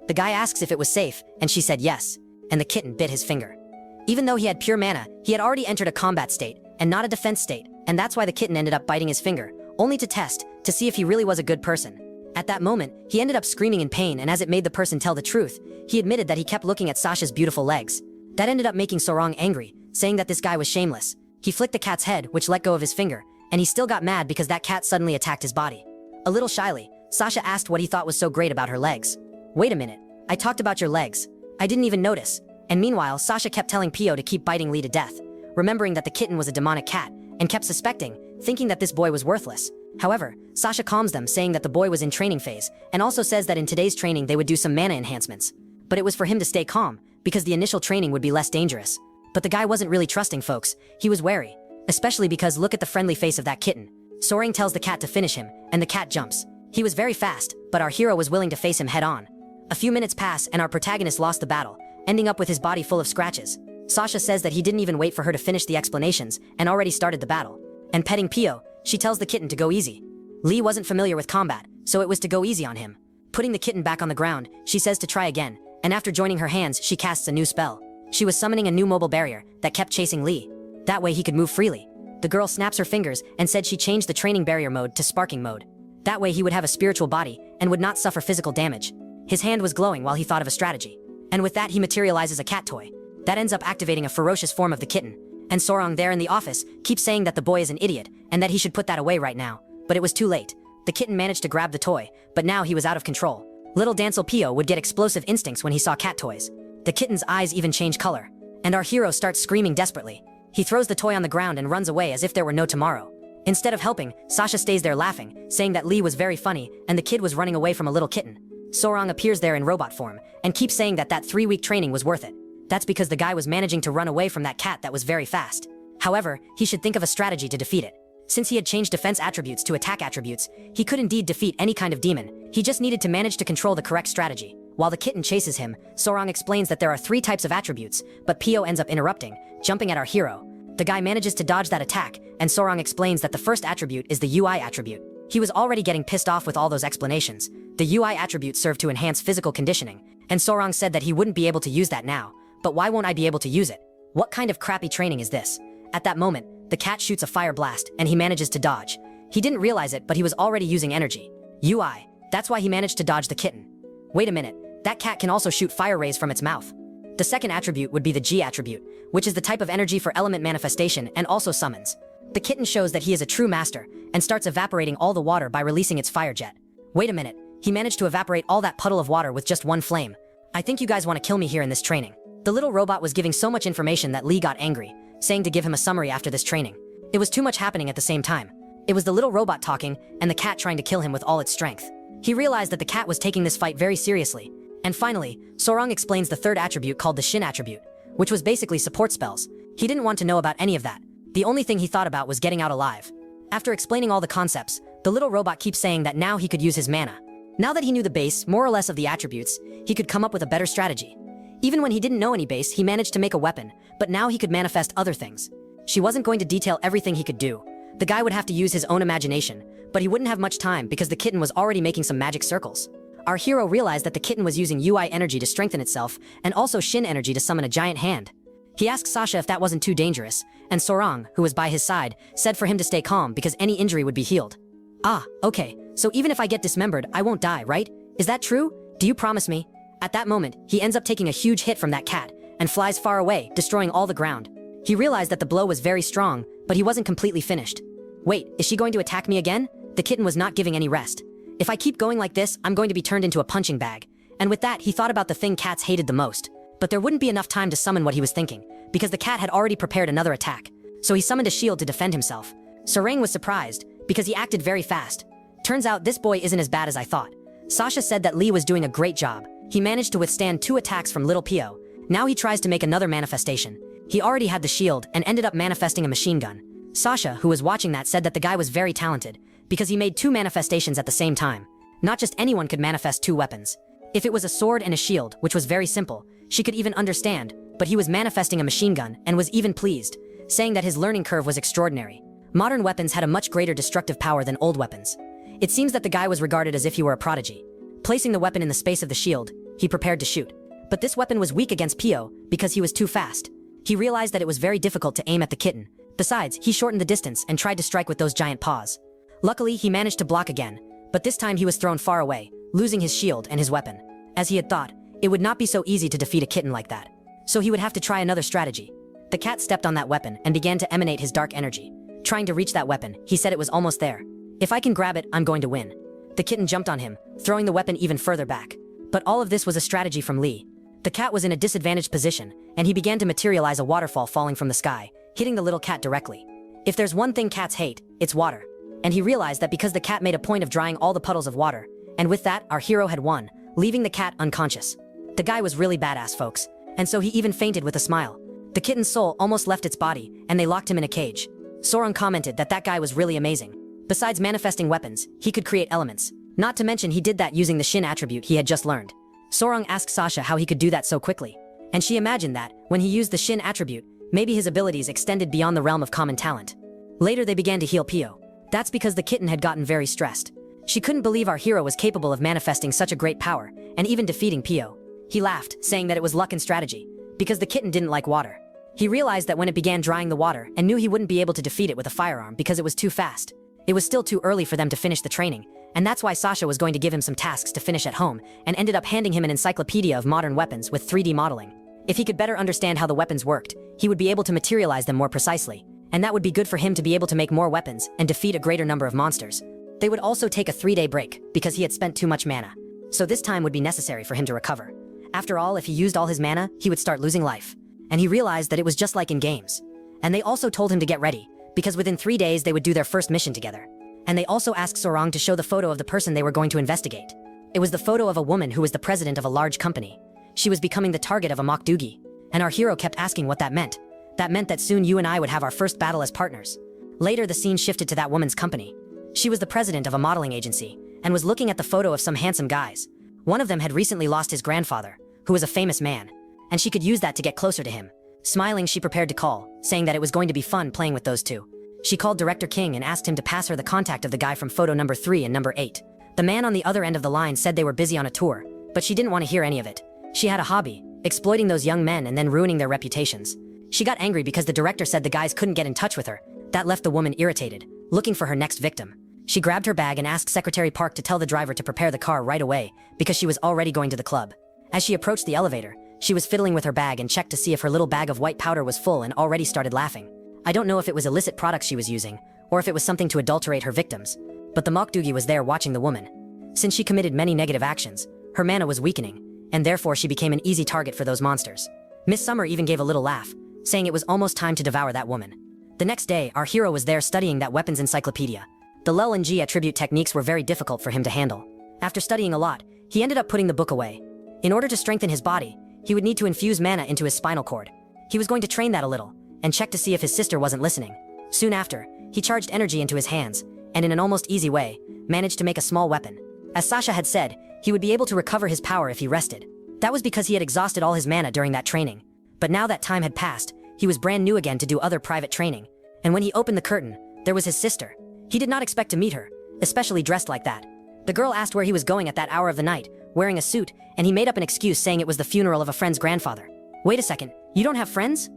A: The guy asks if it was safe, and she said yes, and the kitten bit his finger. Even though he had pure mana, he had already entered a combat state, and not a defense state, and that's why the kitten ended up biting his finger, only to test, to see if he really was a good person. At that moment, he ended up screaming in pain, and as it made the person tell the truth, he admitted that he kept looking at Sasha's beautiful legs. That ended up making Sorong angry, saying that this guy was shameless. He flicked the cat's head, which let go of his finger, and he still got mad because that cat suddenly attacked his body. A little shyly, Sasha asked what he thought was so great about her legs. Wait a minute, I talked about your legs. I didn't even notice. And meanwhile, Sasha kept telling Pio to keep biting Lee to death, remembering that the kitten was a demonic cat, and kept suspecting, thinking that this boy was worthless. However, Sasha calms them, saying that the boy was in training phase, and also says that in today's training they would do some mana enhancements. But it was for him to stay calm, because the initial training would be less dangerous. But the guy wasn't really trusting folks, he was wary. Especially because look at the friendly face of that kitten. Sorong tells the cat to finish him, and the cat jumps. He was very fast, but our hero was willing to face him head on. A few minutes pass and our protagonist lost the battle, ending up with his body full of scratches. Sasha says that he didn't even wait for her to finish the explanations and already started the battle. And petting Pio, she tells the kitten to go easy. Lee wasn't familiar with combat, so it was to go easy on him. Putting the kitten back on the ground, she says to try again, and after joining her hands, she casts a new spell. She was summoning a new mobile barrier that kept chasing Lee. That way he could move freely. The girl snaps her fingers and said she changed the training barrier mode to sparking mode. That way he would have a spiritual body and would not suffer physical damage. His hand was glowing while he thought of a strategy. And with that he materializes a cat toy. That ends up activating a ferocious form of the kitten. And Sorong there in the office keeps saying that the boy is an idiot and that he should put that away right now. But it was too late. The kitten managed to grab the toy, but now he was out of control. Little Dancel Pio would get explosive instincts when he saw cat toys. The kitten's eyes even change color. And our hero starts screaming desperately. He throws the toy on the ground and runs away as if there were no tomorrow. Instead of helping, Sasha stays there laughing, saying that Lee was very funny and the kid was running away from a little kitten. Sorong appears there in robot form and keeps saying that that 3-week training was worth it. That's because the guy was managing to run away from that cat that was very fast. However, he should think of a strategy to defeat it. Since he had changed defense attributes to attack attributes, he could indeed defeat any kind of demon. He just needed to manage to control the correct strategy. While the kitten chases him, Sorong explains that there are 3 types of attributes, but Pio ends up interrupting, jumping at our hero. The guy manages to dodge that attack, and Sorong explains that the first attribute is the UI attribute. He was already getting pissed off with all those explanations. The UI attribute served to enhance physical conditioning, and Sorong said that he wouldn't be able to use that now. But why won't I be able to use it? What kind of crappy training is this? At that moment, the cat shoots a fire blast, and he manages to dodge. He didn't realize it, but he was already using energy. UI. That's why he managed to dodge the kitten. Wait a minute, that cat can also shoot fire rays from its mouth. The second attribute would be the G attribute, which is the type of energy for element manifestation and also summons. The kitten shows that he is a true master, and starts evaporating all the water by releasing its fire jet. Wait a minute, he managed to evaporate all that puddle of water with just one flame. I think you guys want to kill me here in this training. The little robot was giving so much information that Lee got angry, saying to give him a summary after this training. It was too much happening at the same time. It was the little robot talking, and the cat trying to kill him with all its strength. He realized that the cat was taking this fight very seriously. And finally, Sorong explains the third attribute called the Shin attribute, which was basically support spells. He didn't want to know about any of that. The only thing he thought about was getting out alive. After explaining all the concepts, the little robot keeps saying that now he could use his mana. Now that he knew the base, more or less, of the attributes, he could come up with a better strategy. Even when he didn't know any base, he managed to make a weapon, but now he could manifest other things. She wasn't going to detail everything he could do. The guy would have to use his own imagination, but he wouldn't have much time because the kitten was already making some magic circles. Our hero realized that the kitten was using UI energy to strengthen itself, and also Shin energy to summon a giant hand. He asked Sasha if that wasn't too dangerous, and Sorong, who was by his side, said for him to stay calm because any injury would be healed. Ah, okay, so even if I get dismembered, I won't die, right? Is that true? Do you promise me? At that moment, he ends up taking a huge hit from that cat, and flies far away, destroying all the ground. He realized that the blow was very strong, but he wasn't completely finished. Wait, is she going to attack me again? The kitten was not giving any rest. If I keep going like this, I'm going to be turned into a punching bag. And with that, he thought about the thing cats hated the most. But there wouldn't be enough time to summon what he was thinking, because the cat had already prepared another attack. So he summoned a shield to defend himself. Soreng was surprised, because he acted very fast. Turns out this boy isn't as bad as I thought. Sasha said that Lee was doing a great job. He managed to withstand 2 attacks from Little Pio. Now he tries to make another manifestation. He already had the shield and ended up manifesting a machine gun. Sasha, who was watching that, said that the guy was very talented, because he made 2 manifestations at the same time. Not just anyone could manifest 2 weapons. If it was a sword and a shield, which was very simple, she could even understand, but he was manifesting a machine gun and was even pleased, saying that his learning curve was extraordinary. Modern weapons had a much greater destructive power than old weapons. It seems that the guy was regarded as if he were a prodigy. Placing the weapon in the space of the shield, he prepared to shoot. But this weapon was weak against Pio because he was too fast. He realized that it was very difficult to aim at the kitten. Besides, he shortened the distance and tried to strike with those giant paws. Luckily, he managed to block again, but this time he was thrown far away, losing his shield and his weapon. As he had thought, it would not be so easy to defeat a kitten like that. So he would have to try another strategy. The cat stepped on that weapon and began to emanate his dark energy. Trying to reach that weapon, he said it was almost there. If I can grab it, I'm going to win. The kitten jumped on him, throwing the weapon even further back. But all of this was a strategy from Lee. The cat was in a disadvantaged position, and he began to materialize a waterfall falling from the sky, hitting the little cat directly. If there's one thing cats hate, it's water. And he realized that because the cat made a point of drying all the puddles of water, and with that, our hero had won, leaving the cat unconscious. The guy was really badass, folks, and so he even fainted with a smile. The kitten's soul almost left its body, and they locked him in a cage. Sorong commented that that guy was really amazing. Besides manifesting weapons, he could create elements. Not to mention he did that using the Shin attribute he had just learned. Sorong asked Sasha how he could do that so quickly, and she imagined that, when he used the Shin attribute, maybe his abilities extended beyond the realm of common talent. Later they began to heal Pio. That's because the kitten had gotten very stressed. She couldn't believe our hero was capable of manifesting such a great power, and even defeating Pio. He laughed, saying that it was luck and strategy, because the kitten didn't like water. He realized that when it began drying the water, and knew he wouldn't be able to defeat it with a firearm because it was too fast. It was still too early for them to finish the training, and that's why Sasha was going to give him some tasks to finish at home, and ended up handing him an encyclopedia of modern weapons with 3D modeling. If he could better understand how the weapons worked, he would be able to materialize them more precisely, and that would be good for him to be able to make more weapons and defeat a greater number of monsters. They would also take a 3-day break, because he had spent too much mana. So this time would be necessary for him to recover. After all, if he used all his mana, he would start losing life. And he realized that it was just like in games. And they also told him to get ready, because within 3 days they would do their first mission together. And they also asked Sorong to show the photo of the person they were going to investigate. It was the photo of a woman who was the president of a large company. She was becoming the target of a mock doogie, and our hero kept asking what that meant. That meant that soon you and I would have our first battle as partners. Later, the scene shifted to that woman's company. She was the president of a modeling agency and was looking at the photo of some handsome guys. One of them had recently lost his grandfather, who was a famous man, and she could use that to get closer to him. Smiling, she prepared to call, saying that it was going to be fun playing with those two. She called Director King and asked him to pass her the contact of the guy from photo number 3 and number 8. The man on the other end of the line said they were busy on a tour, but she didn't want to hear any of it. She had a hobby, exploiting those young men and then ruining their reputations. She got angry because the director said the guys couldn't get in touch with her. That left the woman irritated, looking for her next victim. She grabbed her bag and asked Secretary Park to tell the driver to prepare the car right away because she was already going to the club. As she approached the elevator, she was fiddling with her bag and checked to see if her little bag of white powder was full and already started laughing. I don't know if it was illicit products she was using, or if it was something to adulterate her victims, but the Mokdugi was there watching the woman. Since she committed many negative actions, her mana was weakening, and therefore she became an easy target for those monsters. Miss Summer even gave a little laugh, saying it was almost time to devour that woman. The next day, our hero was there studying that weapons encyclopedia. The Lel and G attribute techniques were very difficult for him to handle. After studying a lot, he ended up putting the book away. In order to strengthen his body, he would need to infuse mana into his spinal cord. He was going to train that a little, and check to see if his sister wasn't listening. Soon after, he charged energy into his hands, and in an almost easy way, managed to make a small weapon. As Sasha had said, he would be able to recover his power if he rested. That was because he had exhausted all his mana during that training. But now that time had passed, he was brand new again to do other private training. And when he opened the curtain, there was his sister. He did not expect to meet her, especially dressed like that. The girl asked where he was going at that hour of the night, wearing a suit, and he made up an excuse saying it was the funeral of a friend's grandfather. Wait a second, you don't have friends?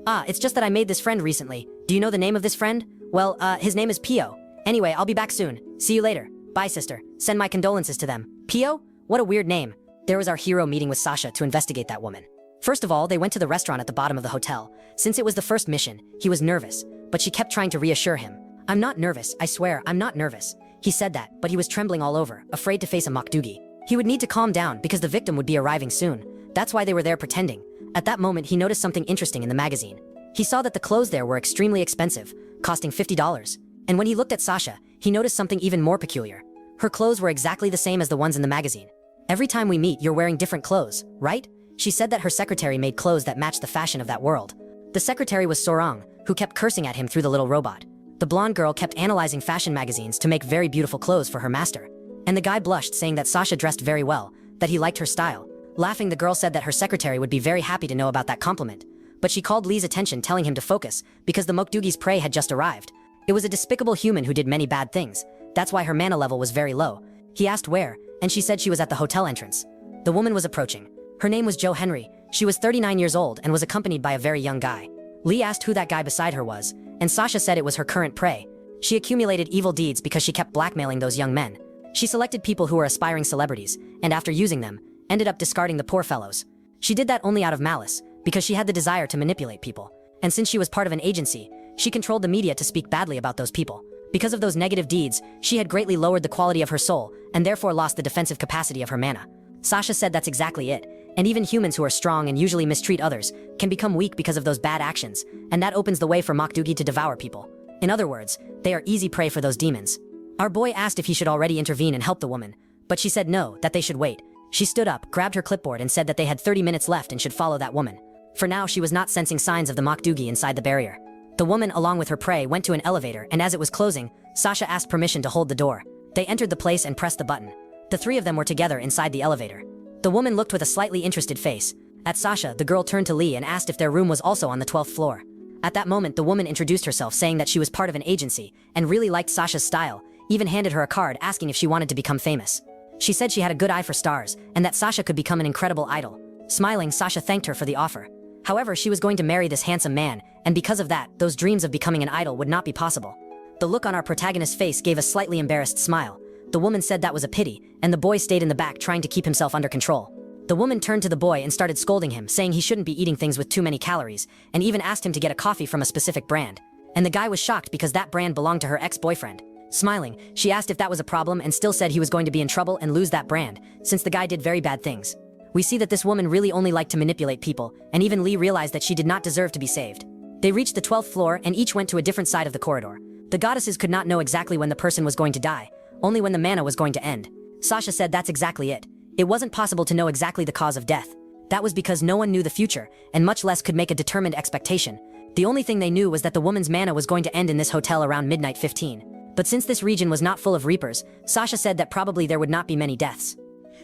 A: Ah, it's just that I made this friend recently. Do you know the name of this friend? Well, his name is Pio. Anyway, I'll be back soon. See you later. Bye, sister. Send my condolences to them. Pio? What a weird name. There was our hero meeting with Sasha to investigate that woman. First of all, they went to the restaurant at the bottom of the hotel. Since it was the first mission, he was nervous, but she kept trying to reassure him. I'm not nervous, I swear, I'm not nervous. He said that, but he was trembling all over, afraid to face a Mokdugi. He would need to calm down because the victim would be arriving soon. That's why they were there pretending. At that moment, he noticed something interesting in the magazine. He saw that the clothes there were extremely expensive, costing $50. And when he looked at Sasha, he noticed something even more peculiar. Her clothes were exactly the same as the ones in the magazine. Every time we meet, you're wearing different clothes, right? She said that her secretary made clothes that matched the fashion of that world. The secretary was Sorang, who kept cursing at him through the little robot. The blonde girl kept analyzing fashion magazines to make very beautiful clothes for her master. And the guy blushed, saying that Sasha dressed very well, that he liked her style. Laughing, the girl said that her secretary would be very happy to know about that compliment. But she called Lee's attention, telling him to focus, because the Mokdugi's prey had just arrived. It was a despicable human who did many bad things. That's why her mana level was very low. He asked where, and she said she was at the hotel entrance. The woman was approaching. Her name was Jo Henry. She was 39 years old and was accompanied by a very young guy. Lee asked who that guy beside her was, and Sasha said it was her current prey. She accumulated evil deeds because she kept blackmailing those young men. She selected people who were aspiring celebrities, and after using them, ended up discarding the poor fellows. She did that only out of malice, because she had the desire to manipulate people. And since she was part of an agency, she controlled the media to speak badly about those people. Because of those negative deeds, she had greatly lowered the quality of her soul, and therefore lost the defensive capacity of her mana. Sasha said that's exactly it. And even humans who are strong and usually mistreat others can become weak because of those bad actions, and that opens the way for Mokdugi to devour people. In other words, they are easy prey for those demons. Our boy asked if he should already intervene and help the woman, but she said no, that they should wait. She stood up, grabbed her clipboard and said that they had 30 minutes left and should follow that woman. For now, she was not sensing signs of the Mokdugi inside the barrier. The woman, along with her prey, went to an elevator, and as it was closing, Sasha asked permission to hold the door. They entered the place and pressed the button. The three of them were together inside the elevator. The woman looked with a slightly interested face. At Sasha, the girl turned to Lee and asked if their room was also on the 12th floor. At that moment, the woman introduced herself, saying that she was part of an agency and really liked Sasha's style, even handed her a card asking if she wanted to become famous. She said she had a good eye for stars and that Sasha could become an incredible idol. Smiling, Sasha thanked her for the offer. However, she was going to marry this handsome man, and because of that, those dreams of becoming an idol would not be possible. The look on our protagonist's face gave a slightly embarrassed smile. The woman said that was a pity, and the boy stayed in the back trying to keep himself under control. The woman turned to the boy and started scolding him, saying he shouldn't be eating things with too many calories, and even asked him to get a coffee from a specific brand. And the guy was shocked because that brand belonged to her ex-boyfriend. Smiling, she asked if that was a problem and still said he was going to be in trouble and lose that brand, since the guy did very bad things. We see that this woman really only liked to manipulate people, and even Lee realized that she did not deserve to be saved. They reached the 12th floor and each went to a different side of the corridor. The goddesses could not know exactly when the person was going to die, only when the mana was going to end. Sasha said that's exactly it. It wasn't possible to know exactly the cause of death. That was because no one knew the future, and much less could make a determined expectation. The only thing they knew was that the woman's mana was going to end in this hotel around midnight 15. But since this region was not full of reapers, Sasha said that probably there would not be many deaths.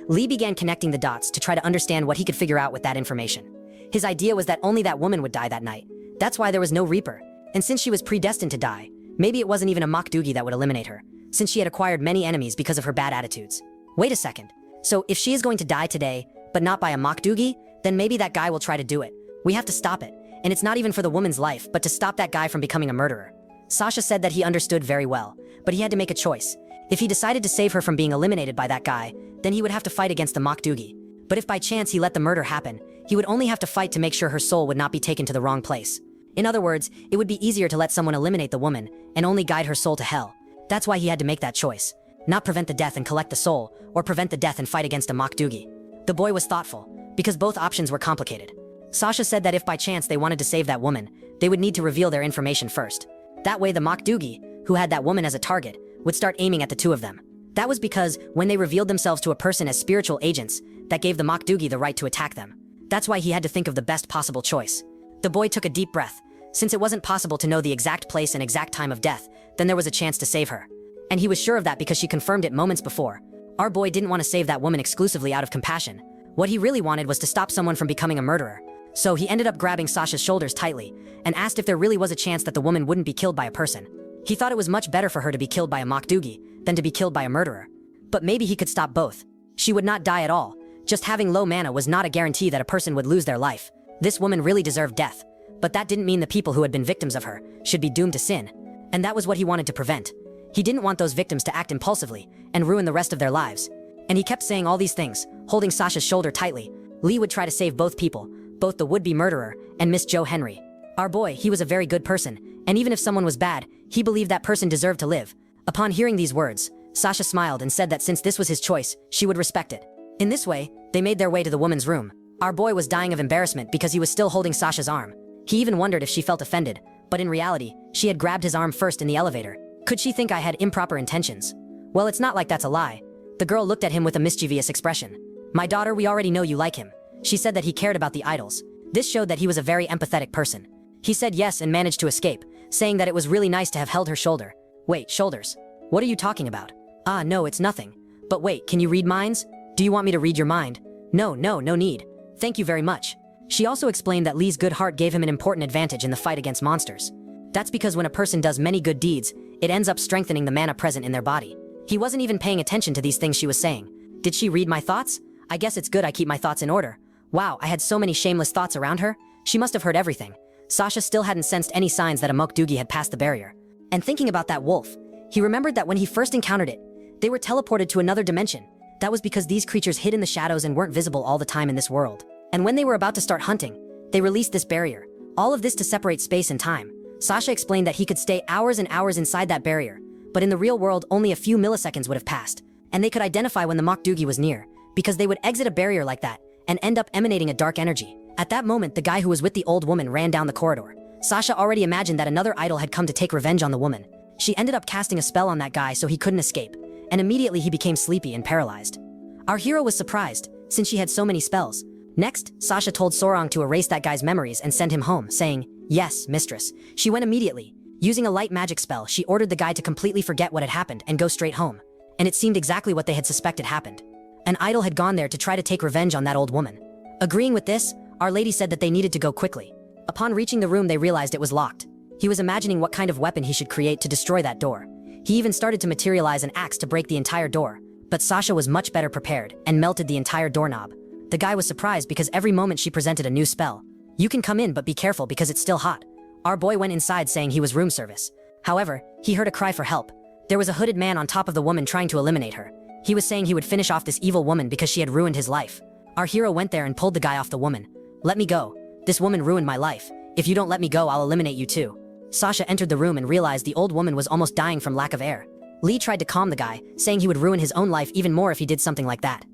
A: Lee began connecting the dots to try to understand what he could figure out with that information. His idea was that only that woman would die that night. That's why there was no reaper. And since she was predestined to die, maybe it wasn't even a Makdugi that would eliminate her, since she had acquired many enemies because of her bad attitudes. Wait a second. So if she is going to die today, but not by a Makdugi, then maybe that guy will try to do it. We have to stop it. And it's not even for the woman's life, but to stop that guy from becoming a murderer. Sasha said that he understood very well, but he had to make a choice. If he decided to save her from being eliminated by that guy, then he would have to fight against the Makdugi. But if by chance he let the murder happen, he would only have to fight to make sure her soul would not be taken to the wrong place. In other words, it would be easier to let someone eliminate the woman and only guide her soul to hell. That's why he had to make that choice. Not prevent the death and collect the soul, or prevent the death and fight against a Makdugi. The boy was thoughtful, because both options were complicated. Sasha said that if by chance they wanted to save that woman, they would need to reveal their information first. That way the Makdugi, who had that woman as a target, would start aiming at the two of them. That was because when they revealed themselves to a person as spiritual agents, that gave the Makdugi the right to attack them. That's why he had to think of the best possible choice. The boy took a deep breath. Since it wasn't possible to know the exact place and exact time of death, then there was a chance to save her. And he was sure of that because she confirmed it moments before. Our boy didn't want to save that woman exclusively out of compassion. What he really wanted was to stop someone from becoming a murderer. So he ended up grabbing Sasha's shoulders tightly and asked if there really was a chance that the woman wouldn't be killed by a person. He thought it was much better for her to be killed by a Makdugi than to be killed by a murderer. But maybe he could stop both. She would not die at all. Just having low mana was not a guarantee that a person would lose their life. This woman really deserved death. But that didn't mean the people who had been victims of her should be doomed to sin. And that was what he wanted to prevent. He didn't want those victims to act impulsively and ruin the rest of their lives. And he kept saying all these things, holding Sasha's shoulder tightly. Lee would try to save both people, both the would-be murderer and Miss Joe Henry. Our boy, he was a very good person, and even if someone was bad, he believed that person deserved to live. Upon hearing these words, Sasha smiled and said that since this was his choice, she would respect it. In this way, they made their way to the woman's room. Our boy was dying of embarrassment because he was still holding Sasha's arm. He even wondered if she felt offended, but in reality, she had grabbed his arm first in the elevator. Could she think I had improper intentions? Well, it's not like that's a lie. The girl looked at him with a mischievous expression. My daughter, we already know you like him. She said that he cared about the idols. This showed that he was a very empathetic person. He said yes and managed to escape, saying that it was really nice to have held her shoulder. Wait, shoulders? What are you talking about? Ah, no, it's nothing. But wait, can you read minds? Do you want me to read your mind? No need. Thank you very much. She also explained that Lee's good heart gave him an important advantage in the fight against monsters. That's because when a person does many good deeds, it ends up strengthening the mana present in their body. He wasn't even paying attention to these things she was saying. Did she read my thoughts? I guess it's good I keep my thoughts in order. Wow, I had so many shameless thoughts around her. She must have heard everything. Sasha still hadn't sensed any signs that a Mokdugi had passed the barrier. And thinking about that wolf, he remembered that when he first encountered it, they were teleported to another dimension. That was because these creatures hid in the shadows and weren't visible all the time in this world. And when they were about to start hunting, they released this barrier. All of this to separate space and time. Sasha explained that he could stay hours and hours inside that barrier, but in the real world only a few milliseconds would have passed, and they could identify when the Mokdugi was near, because they would exit a barrier like that and end up emanating a dark energy. At that moment, the guy who was with the old woman ran down the corridor. Sasha already imagined that another idol had come to take revenge on the woman. She ended up casting a spell on that guy so he couldn't escape, and immediately he became sleepy and paralyzed. Our hero was surprised, since she had so many spells. Next, Sasha told Sorong to erase that guy's memories and send him home, saying, "Yes, mistress." She went immediately. Using a light magic spell, she ordered the guy to completely forget what had happened and go straight home. And it seemed exactly what they had suspected happened. An idol had gone there to try to take revenge on that old woman. Agreeing with this, Our Lady said that they needed to go quickly. Upon reaching the room, they realized it was locked. He was imagining what kind of weapon he should create to destroy that door. He even started to materialize an axe to break the entire door. But Sasha was much better prepared and melted the entire doorknob. The guy was surprised because every moment she presented a new spell. "You can come in, but be careful because it's still hot." Our boy went inside saying he was room service. However, he heard a cry for help. There was a hooded man on top of the woman trying to eliminate her. He was saying he would finish off this evil woman because she had ruined his life. Our hero went there and pulled the guy off the woman. "Let me go. This woman ruined my life. If you don't let me go, I'll eliminate you too." Sasha entered the room and realized the old woman was almost dying from lack of air. Lee tried to calm the guy, saying he would ruin his own life even more if he did something like that.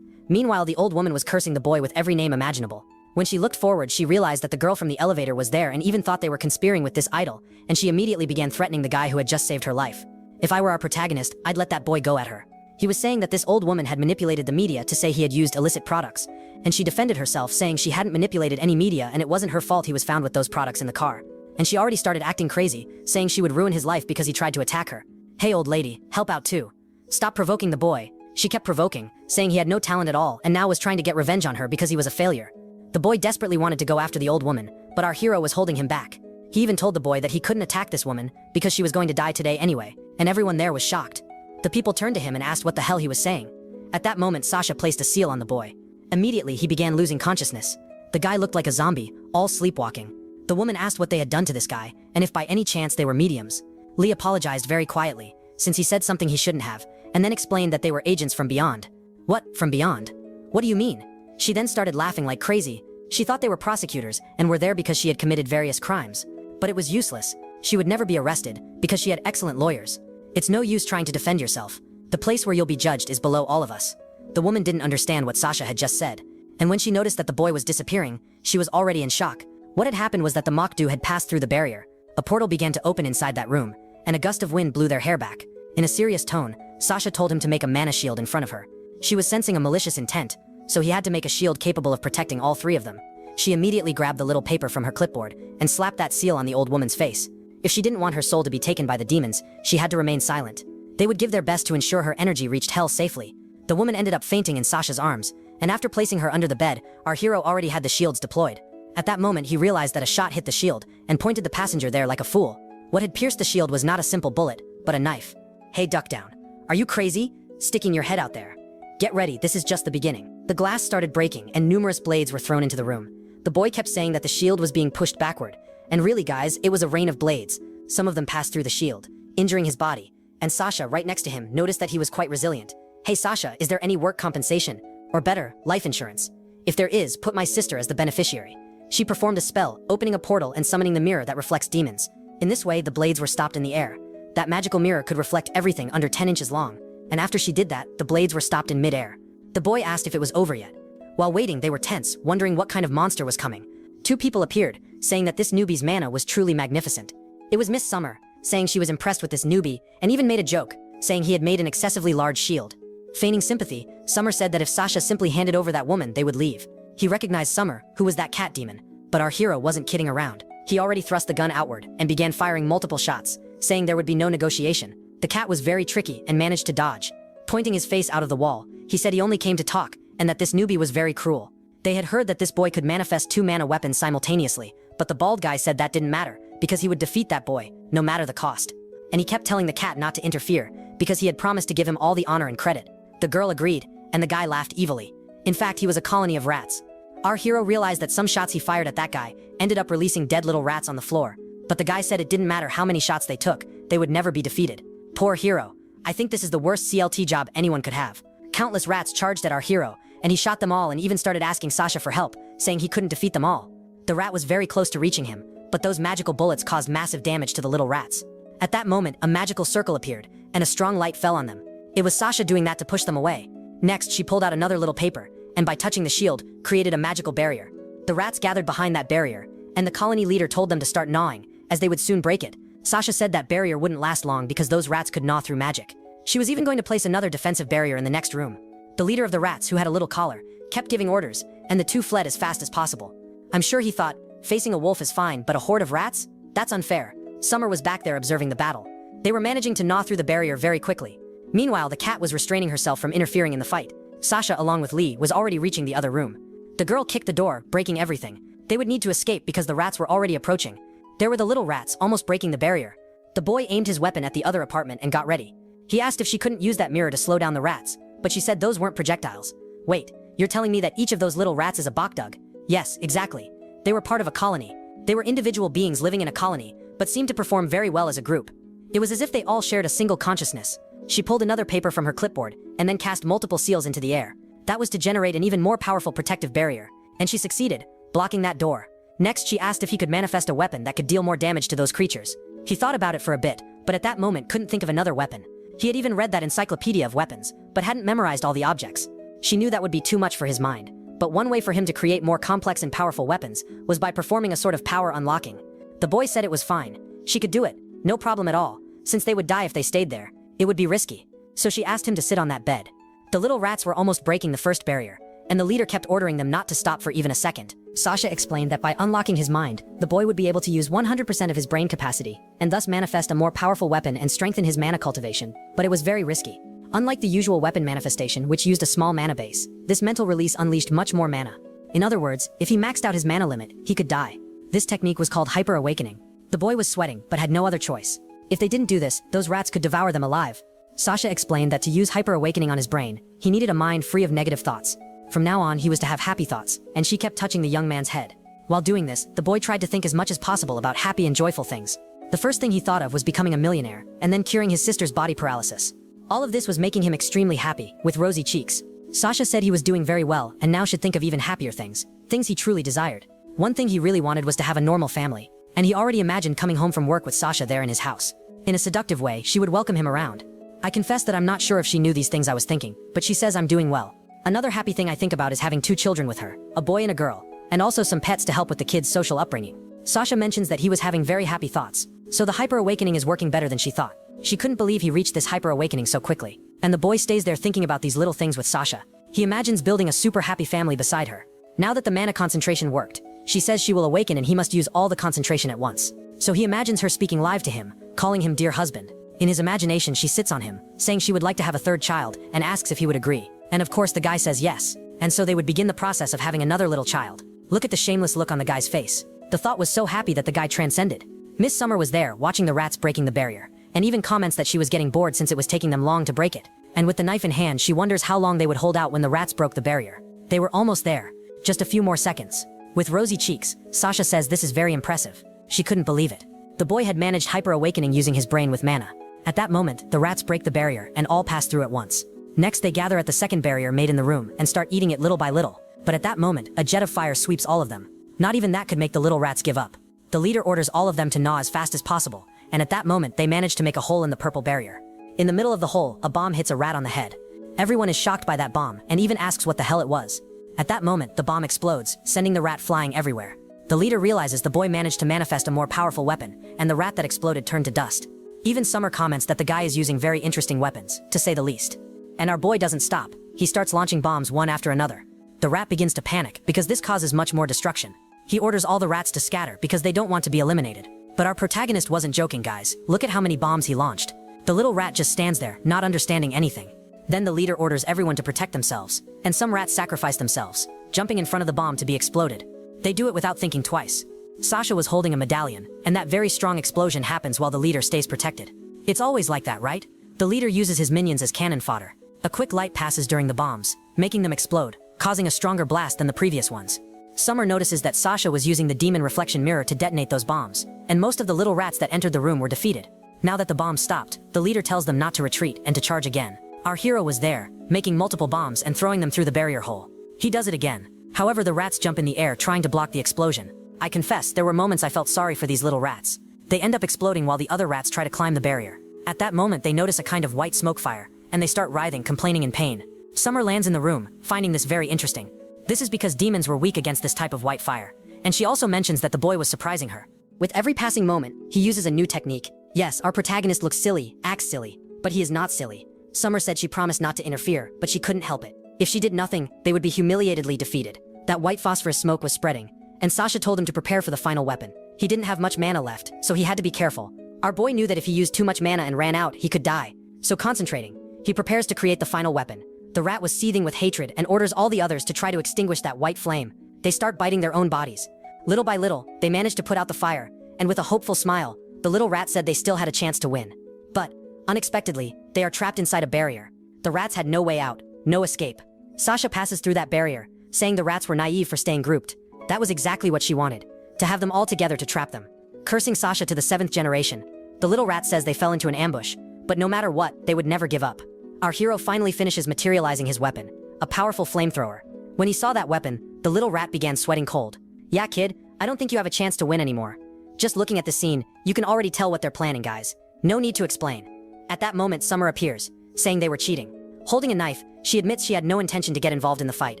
A: Meanwhile, the old woman was cursing the boy with every name imaginable. When she looked forward, she realized that the girl from the elevator was there and even thought they were conspiring with this idol, and she immediately began threatening the guy who had just saved her life. "If I were our protagonist, I'd let that boy go at her." He was saying that this old woman had manipulated the media to say he had used illicit products, and she defended herself saying she hadn't manipulated any media and it wasn't her fault he was found with those products in the car. and she already started acting crazy, saying she would ruin his life because he tried to attack her. Hey old lady, help out too. Stop provoking the boy. She kept provoking, saying he had no talent at all and now was trying to get revenge on her because he was a failure. The boy desperately wanted to go after the old woman, but our hero was holding him back. He even told the boy that he couldn't attack this woman because she was going to die today anyway, and everyone there was shocked. The people turned to him and asked what the hell he was saying. At that moment, Sasha placed a seal on the boy. Immediately, he began losing consciousness. The guy looked like a zombie, all sleepwalking. The woman asked what they had done to this guy, and if by any chance they were mediums. Lee apologized very quietly, since he said something he shouldn't have, and then explained that they were agents from beyond. What, from beyond? What do you mean? She then started laughing like crazy. She thought they were prosecutors and were there because she had committed various crimes. But it was useless. She would never be arrested because she had excellent lawyers. It's no use trying to defend yourself. The place where you'll be judged is below all of us. The woman didn't understand what Sasha had just said, and when she noticed that the boy was disappearing, she was already in shock. What had happened was that the Mokdu had passed through the barrier. A portal began to open inside that room, and a gust of wind blew their hair back. In a serious tone, Sasha told him to make a mana shield in front of her. She was sensing a malicious intent, so he had to make a shield capable of protecting all three of them. She immediately grabbed the little paper from her clipboard and slapped that seal on the old woman's face. If she didn't want her soul to be taken by the demons, she had to remain silent. They would give their best to ensure her energy reached hell safely. The woman ended up fainting in Sasha's arms, and after placing her under the bed, our hero already had the shields deployed. At that moment, he realized that a shot hit the shield and pointed the passenger there like a fool. What had pierced the shield was not a simple bullet, but a knife. Hey, duck down. Are you crazy? Sticking your head out there. Get ready, this is just the beginning. The glass started breaking and numerous blades were thrown into the room. The boy kept saying that the shield was being pushed backward. And really guys, it was a rain of blades. Some of them passed through the shield, injuring his body. And Sasha, right next to him, noticed that he was quite resilient. Hey Sasha, is there any work compensation? Or better, life insurance? If there is, put my sister as the beneficiary. She performed a spell, opening a portal and summoning the mirror that reflects demons. In this way, the blades were stopped in the air. That magical mirror could reflect everything under 10 inches long. And after she did that, the blades were stopped in mid-air. The boy asked if it was over yet. While waiting, they were tense, wondering what kind of monster was coming. Two people appeared, saying that this newbie's mana was truly magnificent. It was Miss Summer, saying she was impressed with this newbie, and even made a joke, saying he had made an excessively large shield. Feigning sympathy, Summer said that if Sasha simply handed over that woman, they would leave. He recognized Summer, who was that cat demon. But our hero wasn't kidding around. He already thrust the gun outward and began firing multiple shots, saying there would be no negotiation. The cat was very tricky and managed to dodge. Pointing his face out of the wall, he said he only came to talk, and that this newbie was very cruel. They had heard that this boy could manifest 2 mana weapons simultaneously, but the bald guy said that didn't matter, because he would defeat that boy, no matter the cost. And he kept telling the cat not to interfere, because he had promised to give him all the honor and credit. The girl agreed, and the guy laughed evilly. In fact, he was a colony of rats. Our hero realized that some shots he fired at that guy ended up releasing dead little rats on the floor. But the guy said it didn't matter how many shots they took, they would never be defeated. Poor hero. I think this is the worst CLT job anyone could have. Countless rats charged at our hero, and he shot them all and even started asking Sasha for help, saying he couldn't defeat them all. The rat was very close to reaching him, but those magical bullets caused massive damage to the little rats. At that moment, a magical circle appeared, and a strong light fell on them. It was Sasha doing that to push them away. Next, she pulled out another little paper, and by touching the shield, created a magical barrier. The rats gathered behind that barrier, and the colony leader told them to start gnawing, as they would soon break it. Sasha said that barrier wouldn't last long because those rats could gnaw through magic. She was even going to place another defensive barrier in the next room. The leader of the rats, who had a little collar, kept giving orders, and the two fled as fast as possible. I'm sure he thought, facing a wolf is fine, but a horde of rats? That's unfair. Summer was back there observing the battle. They were managing to gnaw through the barrier very quickly. Meanwhile, the cat was restraining herself from interfering in the fight. Sasha, along with Lee, was already reaching the other room. The girl kicked the door, breaking everything. They would need to escape because the rats were already approaching. There were the little rats, almost breaking the barrier. The boy aimed his weapon at the other apartment and got ready. He asked if she couldn't use that mirror to slow down the rats, but she said those weren't projectiles. Wait, you're telling me that each of those little rats is a Bokdug? Yes, exactly. They were part of a colony. They were individual beings living in a colony, but seemed to perform very well as a group. It was as if they all shared a single consciousness. She pulled another paper from her clipboard, and then cast multiple seals into the air. That was to generate an even more powerful protective barrier, and she succeeded, blocking that door. Next, she asked if he could manifest a weapon that could deal more damage to those creatures. He thought about it for a bit, but at that moment couldn't think of another weapon. He had even read that encyclopedia of weapons, but hadn't memorized all the objects. She knew that would be too much for his mind, but one way for him to create more complex and powerful weapons was by performing a sort of power unlocking. The boy said it was fine. She could do it, no problem at all, since they would die if they stayed there. It would be risky. So she asked him to sit on that bed. The little rats were almost breaking the first barrier, and the leader kept ordering them not to stop for even a second. Sasha explained that by unlocking his mind, the boy would be able to use 100% of his brain capacity, and thus manifest a more powerful weapon and strengthen his mana cultivation, but it was very risky. Unlike the usual weapon manifestation, which used a small mana base, this mental release unleashed much more mana. In other words, if he maxed out his mana limit, he could die. This technique was called hyper-awakening. The boy was sweating, but had no other choice. If they didn't do this, those rats could devour them alive. Sasha explained that to use hyper-awakening on his brain, he needed a mind free of negative thoughts. From now on, he was to have happy thoughts, and she kept touching the young man's head. While doing this, the boy tried to think as much as possible about happy and joyful things. The first thing he thought of was becoming a millionaire, and then curing his sister's body paralysis. All of this was making him extremely happy, with rosy cheeks. Sasha said he was doing very well, and now should think of even happier things he truly desired. One thing he really wanted was to have a normal family, and he already imagined coming home from work with Sasha there in his house. In a seductive way, she would welcome him around. I confess that I'm not sure if she knew these things I was thinking, but she says I'm doing well. Another happy thing I think about is having 2 children with her, a boy and a girl, and also some pets to help with the kids' social upbringing. Sasha mentions that he was having very happy thoughts, so the hyper-awakening is working better than she thought. She couldn't believe he reached this hyper-awakening so quickly, and the boy stays there thinking about these little things with Sasha. He imagines building a super happy family beside her. Now that the mana concentration worked, she says she will awaken and he must use all the concentration at once. So he imagines her speaking live to him, calling him dear husband. In his imagination, she sits on him, saying she would like to have a 3rd child, and asks if he would agree. And of course the guy says yes, and so they would begin the process of having another little child. Look at the shameless look on the guy's face. The thought was so happy that the guy transcended. Miss Summer was there, watching the rats breaking the barrier, and even comments that she was getting bored since it was taking them long to break it. And with the knife in hand, she wonders how long they would hold out when the rats broke the barrier. They were almost there. Just a few more seconds. With rosy cheeks, Sasha says this is very impressive. She couldn't believe it. The boy had managed hyper-awakening using his brain with mana. At that moment, the rats break the barrier and all pass through at once. Next, they gather at the second barrier made in the room and start eating it little by little. But at that moment, a jet of fire sweeps all of them. Not even that could make the little rats give up. The leader orders all of them to gnaw as fast as possible, and at that moment, they manage to make a hole in the purple barrier. In the middle of the hole, a bomb hits a rat on the head. Everyone is shocked by that bomb and even asks what the hell it was. At that moment, the bomb explodes, sending the rat flying everywhere. The leader realizes the boy managed to manifest a more powerful weapon, and the rat that exploded turned to dust. Even Summer comments that the guy is using very interesting weapons, to say the least. And our boy doesn't stop. He starts launching bombs one after another. The rat begins to panic because this causes much more destruction. He orders all the rats to scatter because they don't want to be eliminated. But our protagonist wasn't joking, guys. Look at how many bombs he launched. The little rat just stands there, not understanding anything. Then the leader orders everyone to protect themselves, and some rats sacrifice themselves, jumping in front of the bomb to be exploded. They do it without thinking twice. Sasha was holding a medallion, and that very strong explosion happens while the leader stays protected. It's always like that, right? The leader uses his minions as cannon fodder. A quick light passes during the bombs, making them explode, causing a stronger blast than the previous ones. Summer notices that Sasha was using the demon reflection mirror to detonate those bombs, and most of the little rats that entered the room were defeated. Now that the bombs stopped, the leader tells them not to retreat and to charge again. Our hero was there, making multiple bombs and throwing them through the barrier hole. He does it again. However, the rats jump in the air trying to block the explosion. I confess, there were moments I felt sorry for these little rats. They end up exploding while the other rats try to climb the barrier. At that moment, they notice a kind of white smoke fire, and they start writhing, complaining in pain. Summer lands in the room, finding this very interesting. This is because demons were weak against this type of white fire, and she also mentions that the boy was surprising her. With every passing moment, he uses a new technique. Yes, our protagonist looks silly, acts silly, but he is not silly. Summer said she promised not to interfere, but she couldn't help it. If she did nothing, they would be humiliatedly defeated. That white phosphorus smoke was spreading, and Sasha told him to prepare for the final weapon. He didn't have much mana left, so he had to be careful. Our boy knew that if he used too much mana and ran out, he could die. So concentrating, he prepares to create the final weapon. The rat was seething with hatred and orders all the others to try to extinguish that white flame. They start biting their own bodies. Little by little, they manage to put out the fire, and with a hopeful smile, the little rat said they still had a chance to win. But, unexpectedly, they are trapped inside a barrier. The rats had no way out, no escape. Sasha passes through that barrier, saying the rats were naive for staying grouped. That was exactly what she wanted, to have them all together to trap them. Cursing Sasha to the 7th generation, the little rat says they fell into an ambush, but no matter what, they would never give up. Our hero finally finishes materializing his weapon, a powerful flamethrower. When he saw that weapon, the little rat began sweating cold. Yeah, kid, I don't think you have a chance to win anymore. Just looking at the scene, you can already tell what they're planning, guys. No need to explain. At that moment, Summer appears, saying they were cheating. Holding a knife, she admits she had no intention to get involved in the fight,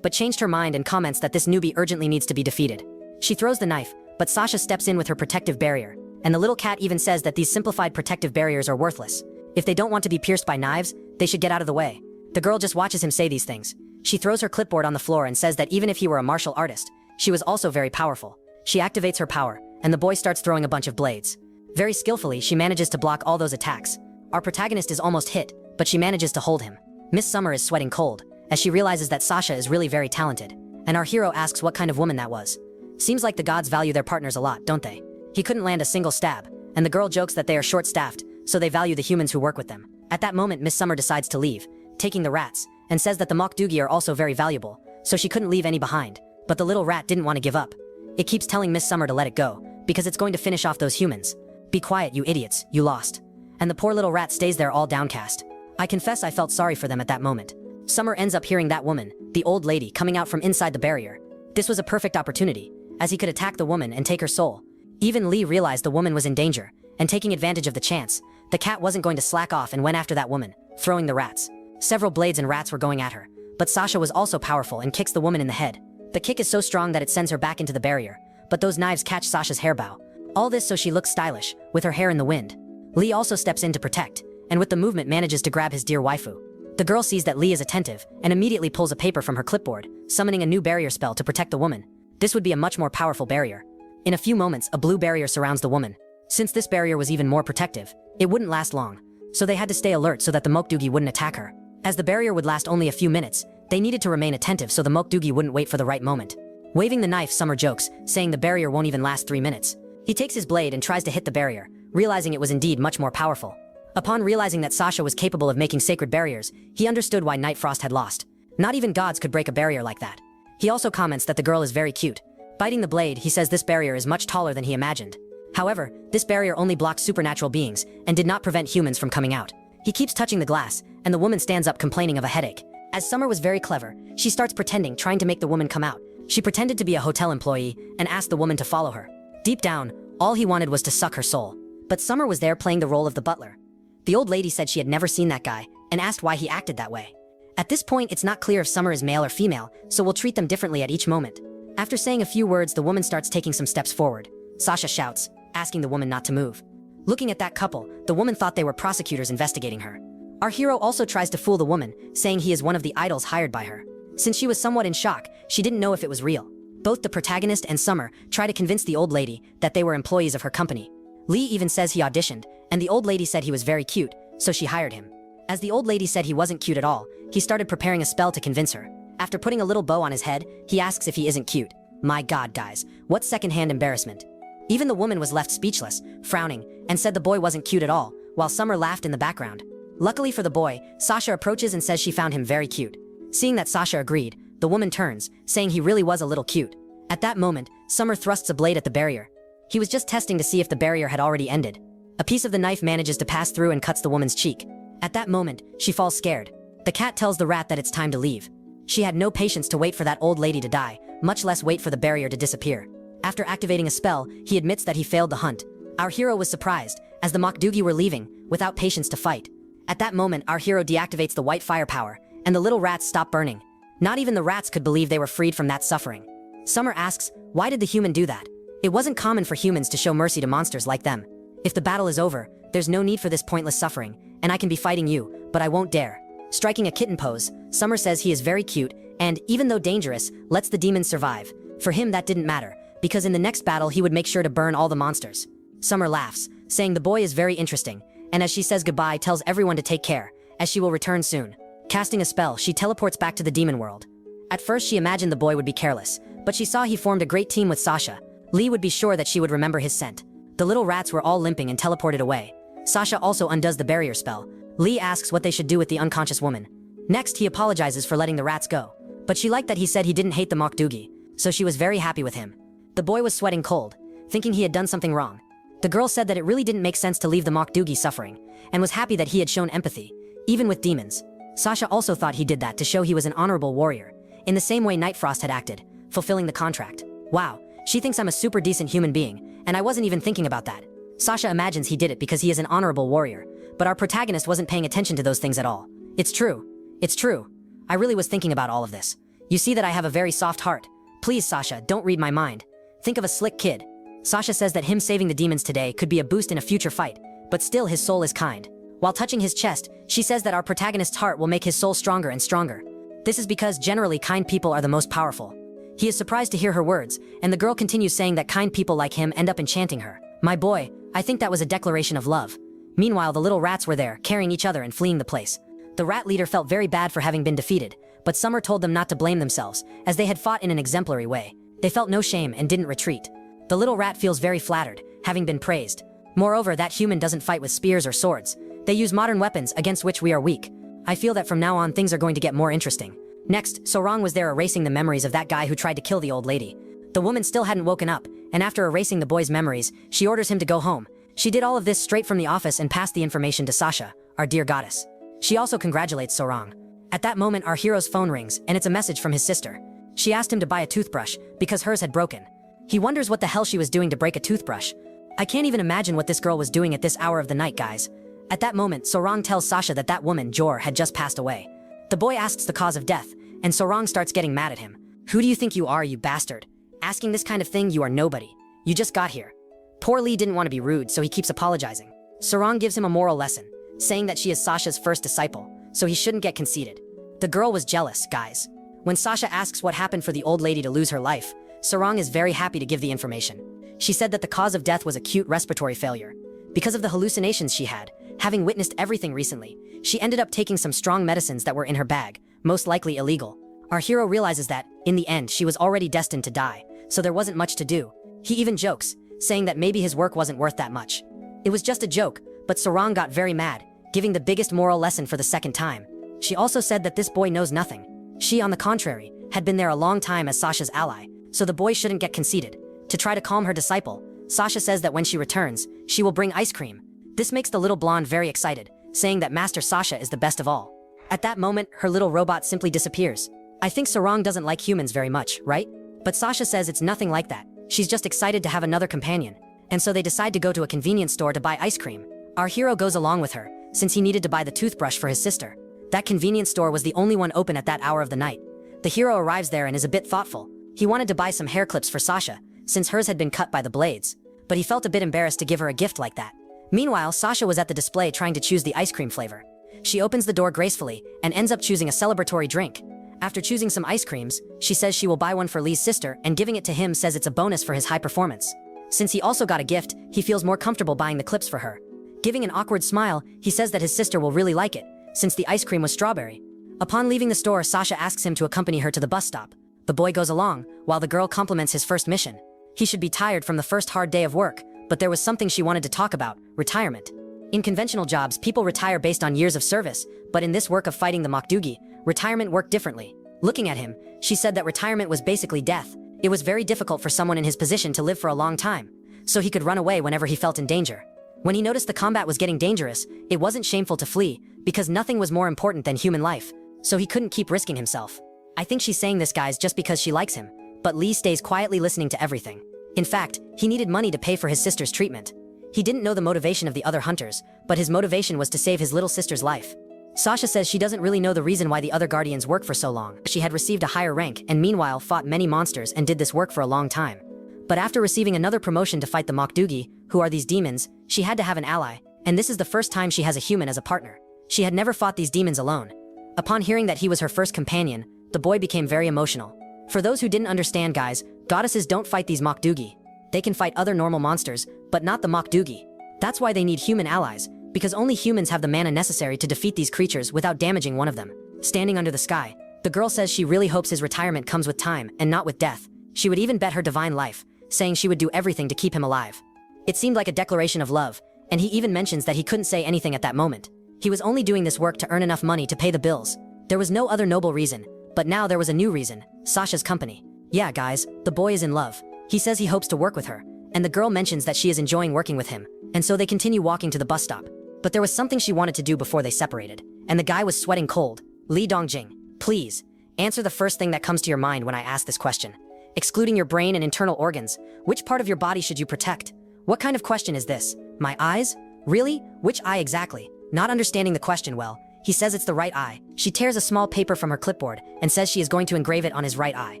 A: but changed her mind and comments that this newbie urgently needs to be defeated. She throws the knife, but Sasha steps in with her protective barrier, and the little cat even says that these simplified protective barriers are worthless. If they don't want to be pierced by knives, they should get out of the way. The girl just watches him say these things. She throws her clipboard on the floor and says that even if he were a martial artist, She was also very powerful. She activates her power, and the boy starts throwing a bunch of blades. Very skillfully, she manages to block all those attacks. Our protagonist is almost hit, but she manages to hold him. Miss Summer is sweating cold, as she realizes that Sasha is really very talented, and our hero asks what kind of woman that was. Seems like the gods value their partners a lot, don't they? He couldn't land a single stab, and the girl jokes that they are short-staffed, so they value the humans who work with them. At that moment, Miss Summer decides to leave, taking the rats, and says that the Mokdugi are also very valuable, so she couldn't leave any behind. But the little rat didn't want to give up. It keeps telling Miss Summer to let it go, because it's going to finish off those humans. Be quiet, you idiots, you lost. And the poor little rat stays there all downcast. I confess I felt sorry for them at that moment. Summer ends up hearing that woman, the old lady, coming out from inside the barrier. This was a perfect opportunity, as he could attack the woman and take her soul. Even Lee realized the woman was in danger, and taking advantage of the chance, the cat wasn't going to slack off and went after that woman, throwing the rats. Several blades and rats were going at her, but Sasha was also powerful and kicks the woman in the head. The kick is so strong that it sends her back into the barrier, but those knives catch Sasha's hair bow. All this so she looks stylish, with her hair in the wind. Lee also steps in to protect, and with the movement manages to grab his dear waifu. The girl sees that Lee is attentive, and immediately pulls a paper from her clipboard, summoning a new barrier spell to protect the woman. This would be a much more powerful barrier. In a few moments, a blue barrier surrounds the woman. Since this barrier was even more protective, it wouldn't last long, so they had to stay alert so that the Mokdugi wouldn't attack her. As the barrier would last only a few minutes, they needed to remain attentive so the Mokdugi wouldn't wait for the right moment. Waving the knife, Summer jokes, saying the barrier won't even last 3 minutes. He takes his blade and tries to hit the barrier, realizing it was indeed much more powerful. Upon realizing that Sasha was capable of making sacred barriers, he understood why Night Frost had lost. Not even gods could break a barrier like that. He also comments that the girl is very cute. Biting the blade, he says this barrier is much taller than he imagined. However, this barrier only blocks supernatural beings and did not prevent humans from coming out. He keeps touching the glass, and the woman stands up complaining of a headache. As Summer was very clever, she starts pretending, trying to make the woman come out. She pretended to be a hotel employee and asked the woman to follow her. Deep down, all he wanted was to suck her soul. But Summer was there playing the role of the butler. The old lady said she had never seen that guy and asked why he acted that way. At this point, it's not clear if Summer is male or female, so we'll treat them differently at each moment. After saying a few words, the woman starts taking some steps forward. Sasha shouts, asking the woman not to move. Looking at that couple, the woman thought they were prosecutors investigating her. Our hero also tries to fool the woman, saying he is one of the idols hired by her. Since she was somewhat in shock, she didn't know if it was real. Both the protagonist and Summer try to convince the old lady that they were employees of her company. Lee even says he auditioned, and the old lady said he was very cute, so she hired him. As the old lady said he wasn't cute at all, he started preparing a spell to convince her. After putting a little bow on his head, he asks if he isn't cute. My god, guys, what secondhand embarrassment. Even the woman was left speechless, frowning, and said the boy wasn't cute at all, while Summer laughed in the background. Luckily for the boy, Sasha approaches and says she found him very cute. Seeing that Sasha agreed, the woman turns, saying he really was a little cute. At that moment, Summer thrusts a blade at the barrier. He was just testing to see if the barrier had already ended. A piece of the knife manages to pass through and cuts the woman's cheek. At that moment, she falls scared. The cat tells the rat that it's time to leave. She had no patience to wait for that old lady to die, much less wait for the barrier to disappear. After activating a spell, he admits that he failed the hunt. Our hero was surprised, as the Mokdugi were leaving, without patience to fight. At that moment, our hero deactivates the white firepower, and the little rats stop burning. Not even the rats could believe they were freed from that suffering. Summer asks, why did the human do that? It wasn't common for humans to show mercy to monsters like them. If the battle is over, there's no need for this pointless suffering, and I can be fighting you, but I won't dare. Striking a kitten pose, Summer says he is very cute, and, even though dangerous, lets the demons survive. For him that didn't matter, because in the next battle he would make sure to burn all the monsters. Summer laughs, saying the boy is very interesting, and as she says goodbye tells everyone to take care, as she will return soon. Casting a spell, she teleports back to the demon world. At first she imagined the boy would be careless, but she saw he formed a great team with Sasha. Lee would be sure that she would remember his scent. The little rats were all limping and teleported away. Sasha also undoes the barrier spell. Lee asks what they should do with the unconscious woman. Next, he apologizes for letting the rats go. But she liked that he said he didn't hate the Mokdugi, so she was very happy with him. The boy was sweating cold, thinking he had done something wrong. The girl said that it really didn't make sense to leave the Mokdugi suffering, and was happy that he had shown empathy, even with demons. Sasha also thought he did that to show he was an honorable warrior, in the same way Night Frost had acted, fulfilling the contract. Wow, she thinks I'm a super decent human being, and I wasn't even thinking about that. Sasha imagines he did it because he is an honorable warrior, but our protagonist wasn't paying attention to those things at all. It's true. It's true. I really was thinking about all of this. You see that I have a very soft heart. Please, Sasha, don't read my mind. Think of a slick kid. Sasha says that him saving the demons today could be a boost in a future fight, but still his soul is kind. While touching his chest, she says that our protagonist's heart will make his soul stronger and stronger. This is because generally kind people are the most powerful. He is surprised to hear her words, and the girl continues saying that kind people like him end up enchanting her. My boy, I think that was a declaration of love. Meanwhile, the little rats were there, carrying each other and fleeing the place. The rat leader felt very bad for having been defeated, but Summer told them not to blame themselves, as they had fought in an exemplary way. They felt no shame and didn't retreat. The little rat feels very flattered, having been praised. Moreover, that human doesn't fight with spears or swords. They use modern weapons against which we are weak. I feel that from now on things are going to get more interesting. Next, Sorong was there erasing the memories of that guy who tried to kill the old lady. The woman still hadn't woken up, and after erasing the boy's memories, she orders him to go home. She did all of this straight from the office and passed the information to Sasha, our dear goddess. She also congratulates Sorong. At that moment, our hero's phone rings, and it's a message from his sister. She asked him to buy a toothbrush, because hers had broken. He wonders what the hell she was doing to break a toothbrush. I can't even imagine what this girl was doing at this hour of the night, guys. At that moment, Sorong tells Sasha that that woman, Jor, had just passed away. The boy asks the cause of death, and Sorong starts getting mad at him. Who do you think you are, you bastard? Asking this kind of thing, you are nobody. You just got here. Poor Lee didn't want to be rude, so he keeps apologizing. Sorong gives him a moral lesson, saying that she is Sasha's first disciple, so he shouldn't get conceited. The girl was jealous, guys. When Sasha asks what happened for the old lady to lose her life, Sorong is very happy to give the information. She said that the cause of death was acute respiratory failure. Because of the hallucinations she had, having witnessed everything recently, she ended up taking some strong medicines that were in her bag, most likely illegal. Our hero realizes that, in the end, she was already destined to die, so there wasn't much to do. He even jokes, saying that maybe his work wasn't worth that much. It was just a joke, but Sorong got very mad, giving the biggest moral lesson for the second time. She also said that this boy knows nothing. She, on the contrary, had been there a long time as Sasha's ally, so the boy shouldn't get conceited. To try to calm her disciple, Sasha says that when she returns, she will bring ice cream. This makes the little blonde very excited, saying that Master Sasha is the best of all. At that moment, her little robot simply disappears. I think Sorong doesn't like humans very much, right? But Sasha says it's nothing like that. She's just excited to have another companion. And so they decide to go to a convenience store to buy ice cream. Our hero goes along with her, since he needed to buy the toothbrush for his sister. That convenience store was the only one open at that hour of the night. The hero arrives there and is a bit thoughtful. He wanted to buy some hair clips for Sasha, since hers had been cut by the blades. But he felt a bit embarrassed to give her a gift like that. Meanwhile, Sasha was at the display trying to choose the ice cream flavor. She opens the door gracefully and ends up choosing a celebratory drink. After choosing some ice creams, she says she will buy one for Lee's sister, and giving it to him says it's a bonus for his high performance. Since he also got a gift, he feels more comfortable buying the clips for her. Giving an awkward smile, he says that his sister will really like it, since the ice cream was strawberry. Upon leaving the store, Sasha asks him to accompany her to the bus stop. The boy goes along, while the girl compliments his first mission. He should be tired from the first hard day of work, but there was something she wanted to talk about: retirement. In conventional jobs, people retire based on years of service, but in this work of fighting the Mokdugi, retirement worked differently. Looking at him, she said that retirement was basically death. It was very difficult for someone in his position to live for a long time, so he could run away whenever he felt in danger. When he noticed the combat was getting dangerous, it wasn't shameful to flee, because nothing was more important than human life, so he couldn't keep risking himself. I think she's saying this, guys, just because she likes him, but Lee stays quietly listening to everything. In fact, he needed money to pay for his sister's treatment. He didn't know the motivation of the other hunters, but his motivation was to save his little sister's life. Sasha says she doesn't really know the reason why the other guardians work for so long. She had received a higher rank and meanwhile fought many monsters and did this work for a long time. But after receiving another promotion to fight the Mokdugi, who are these demons, she had to have an ally, and this is the first time she has a human as a partner. She had never fought these demons alone. Upon hearing that he was her first companion, the boy became very emotional. For those who didn't understand, guys, goddesses don't fight these Mokdugi. They can fight other normal monsters, but not the Mokdugi. That's why they need human allies, because only humans have the mana necessary to defeat these creatures without damaging one of them. Standing under the sky, the girl says she really hopes his retirement comes with time and not with death. She would even bet her divine life, saying she would do everything to keep him alive. It seemed like a declaration of love, and he even mentions that he couldn't say anything at that moment. He was only doing this work to earn enough money to pay the bills. There was no other noble reason, but now there was a new reason: Sasha's company. Yeah, guys, the boy is in love. He says he hopes to work with her, and the girl mentions that she is enjoying working with him, and so they continue walking to the bus stop. But there was something she wanted to do before they separated, and the guy was sweating cold. Lee Dongjing, please, answer the first thing that comes to your mind when I ask this question. Excluding your brain and internal organs, which part of your body should you protect? What kind of question is this? My eyes? Really? Which eye exactly? Not understanding the question well, he says it's the right eye. She tears a small paper from her clipboard and says she is going to engrave it on his right eye.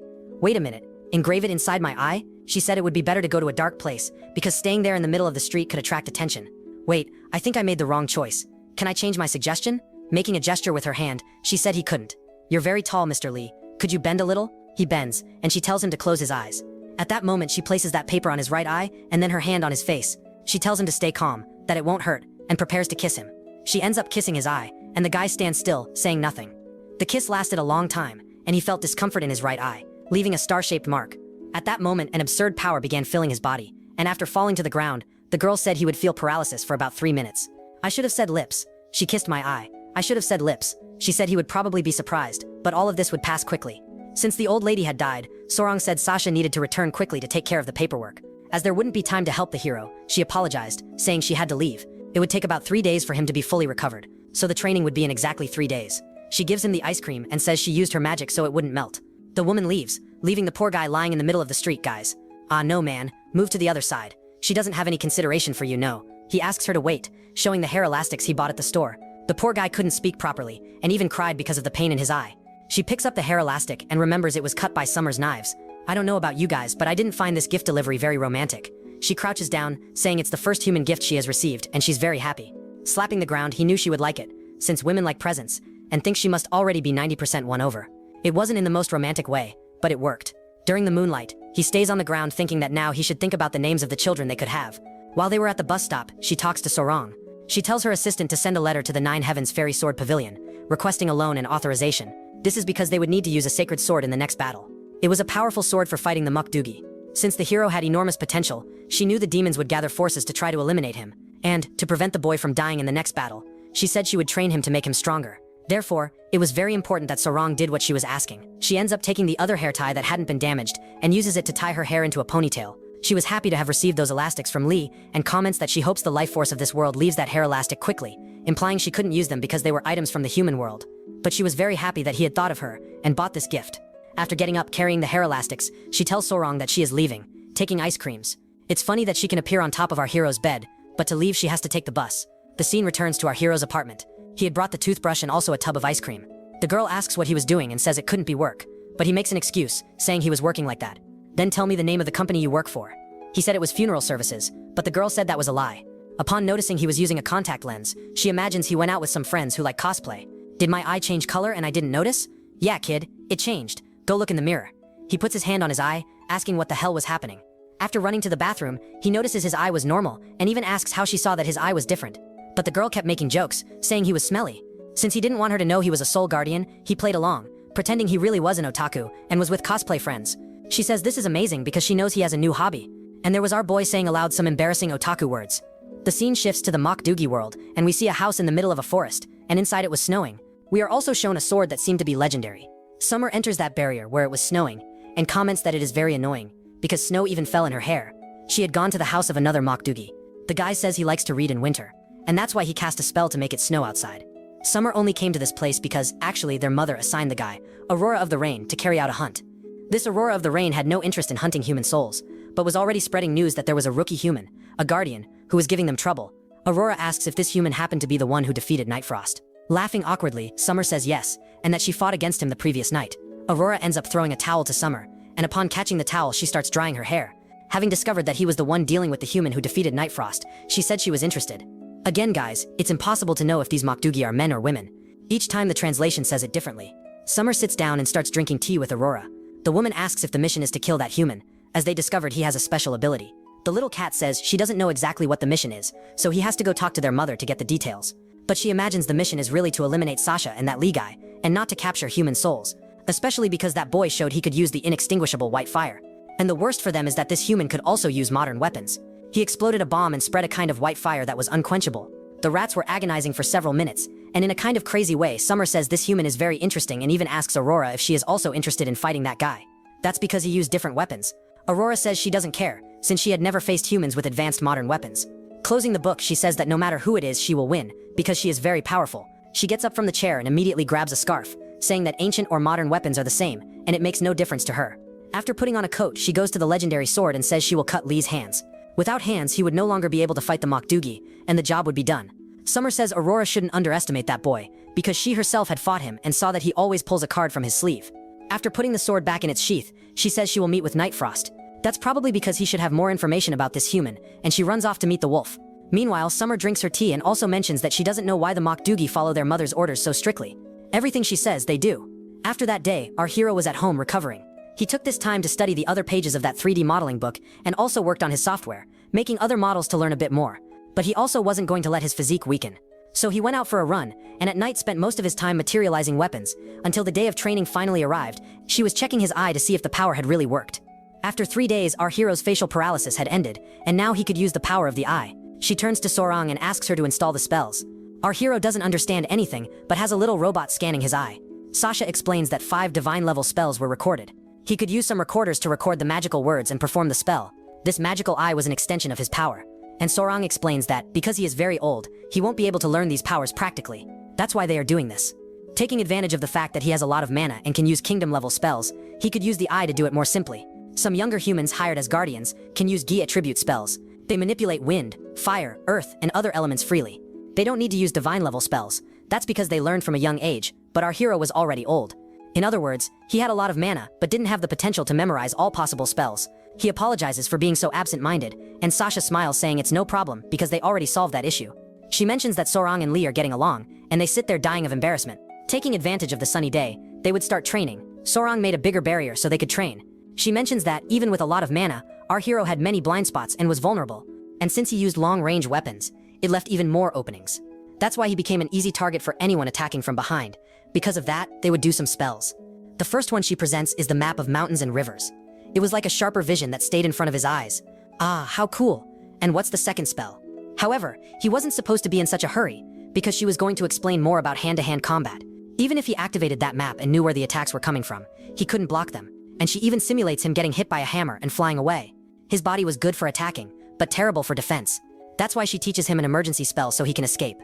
A: Wait a minute, engrave it inside my eye? She said it would be better to go to a dark place, because staying there in the middle of the street could attract attention. Wait, I think I made the wrong choice. Can I change my suggestion? Making a gesture with her hand, she said he couldn't. You're very tall, Mr. Lee. Could you bend a little? He bends, and she tells him to close his eyes. At that moment, she places that paper on his right eye, and then her hand on his face. She tells him to stay calm, that it won't hurt, and prepares to kiss him. She ends up kissing his eye, and the guy stands still, saying nothing. The kiss lasted a long time, and he felt discomfort in his right eye, leaving a star-shaped mark. At that moment, an absurd power began filling his body, and after falling to the ground, the girl said he would feel paralysis for about 3 minutes. I should have said lips. She kissed my eye. I should have said lips. She said he would probably be surprised, but all of this would pass quickly. Since the old lady had died, Sorong said Sasha needed to return quickly to take care of the paperwork. As there wouldn't be time to help the hero, she apologized, saying she had to leave. It would take about 3 days for him to be fully recovered, so the training would be in exactly 3 days. She gives him the ice cream and says she used her magic so it wouldn't melt. The woman leaves, leaving the poor guy lying in the middle of the street. Guys. Ah no man, move to the other side. She doesn't have any consideration for you, no. He asks her to wait, showing the hair elastics he bought at the store. The poor guy couldn't speak properly, and even cried because of the pain in his eye. She picks up the hair elastic and remembers it was cut by Summer's knives. I don't know about you guys, but I didn't find this gift delivery very romantic. She crouches down, saying it's the first human gift she has received, and she's very happy. Slapping the ground, he knew she would like it, since women like presents, and thinks she must already be 90% won over. It wasn't in the most romantic way, but it worked. During the moonlight, he stays on the ground thinking that now he should think about the names of the children they could have. While they were at the bus stop, she talks to Sorong. She tells her assistant to send a letter to the Nine Heavens Fairy Sword Pavilion, requesting a loan and authorization. This is because they would need to use a sacred sword in the next battle. It was a powerful sword for fighting the Mukdugi. Since the hero had enormous potential, she knew the demons would gather forces to try to eliminate him. And, to prevent the boy from dying in the next battle, she said she would train him to make him stronger. Therefore, it was very important that Sorong did what she was asking. She ends up taking the other hair tie that hadn't been damaged, and uses it to tie her hair into a ponytail. She was happy to have received those elastics from Lee, and comments that she hopes the life force of this world leaves that hair elastic quickly, implying she couldn't use them because they were items from the human world. But she was very happy that he had thought of her, and bought this gift. After getting up carrying the hair elastics, she tells Sorong that she is leaving, taking ice creams. It's funny that she can appear on top of our hero's bed, but to leave she has to take the bus. The scene returns to our hero's apartment. He had brought the toothbrush and also a tub of ice cream. The girl asks what he was doing and says it couldn't be work, but he makes an excuse, saying he was working like that. Then tell me the name of the company you work for. He said it was funeral services, but the girl said that was a lie. Upon noticing he was using a contact lens, she imagines he went out with some friends who like cosplay. Did my eye change color and I didn't notice? Yeah kid, it changed. Go look in the mirror. He puts his hand on his eye, asking what the hell was happening. After running to the bathroom, he notices his eye was normal, and even asks how she saw that his eye was different. But the girl kept making jokes, saying he was smelly. Since he didn't want her to know he was a soul guardian, he played along, pretending he really was an otaku, and was with cosplay friends. She says this is amazing because she knows he has a new hobby. And there was our boy saying aloud some embarrassing otaku words. The scene shifts to the Mokdugi world, and we see a house in the middle of a forest, and inside it was snowing. We are also shown a sword that seemed to be legendary. Summer enters that barrier where it was snowing, and comments that it is very annoying, because snow even fell in her hair. She had gone to the house of another Mokdugi. The guy says he likes to read in winter, and that's why he cast a spell to make it snow outside. Summer only came to this place because, actually, their mother assigned the guy, Aurora of the Rain, to carry out a hunt. This Aurora of the Rain had no interest in hunting human souls, but was already spreading news that there was a rookie human, a guardian, who was giving them trouble. Aurora asks if this human happened to be the one who defeated Nightfrost. Laughing awkwardly, Summer says yes, and that she fought against him the previous night. Aurora ends up throwing a towel to Summer, and upon catching the towel she starts drying her hair. Having discovered that he was the one dealing with the human who defeated Nightfrost, she said she was interested. Again guys, it's impossible to know if these Mokdugi are men or women. Each time the translation says it differently. Summer sits down and starts drinking tea with Aurora. The woman asks if the mission is to kill that human, as they discovered he has a special ability. The little cat says she doesn't know exactly what the mission is, so he has to go talk to their mother to get the details. But she imagines the mission is really to eliminate Sasha and that Lee guy, and not to capture human souls, especially because that boy showed he could use the inextinguishable white fire. And the worst for them is that this human could also use modern weapons. He exploded a bomb and spread a kind of white fire that was unquenchable. The rats were agonizing for several minutes, and in a kind of crazy way Summer says this human is very interesting and even asks Aurora if she is also interested in fighting that guy. That's because he used different weapons. Aurora says she doesn't care, since she had never faced humans with advanced modern weapons. Closing the book, she says that no matter who it is she will win, because she is very powerful. She gets up from the chair and immediately grabs a scarf, saying that ancient or modern weapons are the same, and it makes no difference to her. After putting on a coat, she goes to the legendary sword and says she will cut Lee's hands. Without hands, he would no longer be able to fight the Mokdugi, and the job would be done. Summer says Aurora shouldn't underestimate that boy, because she herself had fought him and saw that he always pulls a card from his sleeve. After putting the sword back in its sheath, she says she will meet with Nightfrost. That's probably because he should have more information about this human, and she runs off to meet the wolf. Meanwhile, Summer drinks her tea and also mentions that she doesn't know why the Mokdugi follow their mother's orders so strictly. Everything she says, they do. After that day, our hero was at home recovering. He took this time to study the other pages of that 3D modeling book and also worked on his software, making other models to learn a bit more. But he also wasn't going to let his physique weaken. So he went out for a run, and at night spent most of his time materializing weapons, until the day of training finally arrived. She was checking his eye to see if the power had really worked. After 3 days, our hero's facial paralysis had ended, and now he could use the power of the eye. She turns to Sorang and asks her to install the spells. Our hero doesn't understand anything, but has a little robot scanning his eye. Sasha explains that 5 divine-level spells were recorded. He could use some recorders to record the magical words and perform the spell. This magical eye was an extension of his power. And Sorang explains that, because he is very old, he won't be able to learn these powers practically. That's why they are doing this. Taking advantage of the fact that he has a lot of mana and can use kingdom-level spells, he could use the eye to do it more simply. Some younger humans hired as guardians can use Gi attribute spells. They manipulate wind, fire, earth, and other elements freely. They don't need to use divine-level spells. That's because they learned from a young age, but our hero was already old. In other words, he had a lot of mana, but didn't have the potential to memorize all possible spells. He apologizes for being so absent-minded, and Sasha smiles saying it's no problem because they already solved that issue. She mentions that Sorang and Lee are getting along, and they sit there dying of embarrassment. Taking advantage of the sunny day, they would start training. Sorang made a bigger barrier so they could train. She mentions that, even with a lot of mana, our hero had many blind spots and was vulnerable. And since he used long-range weapons, it left even more openings. That's why he became an easy target for anyone attacking from behind. Because of that, they would do some spells. The first one she presents is the map of mountains and rivers. It was like a sharper vision that stayed in front of his eyes. Ah, how cool. And what's the second spell? However, he wasn't supposed to be in such a hurry, because she was going to explain more about hand-to-hand combat. Even if he activated that map and knew where the attacks were coming from, he couldn't block them. And she even simulates him getting hit by a hammer and flying away. His body was good for attacking, but terrible for defense. That's why she teaches him an emergency spell so he can escape.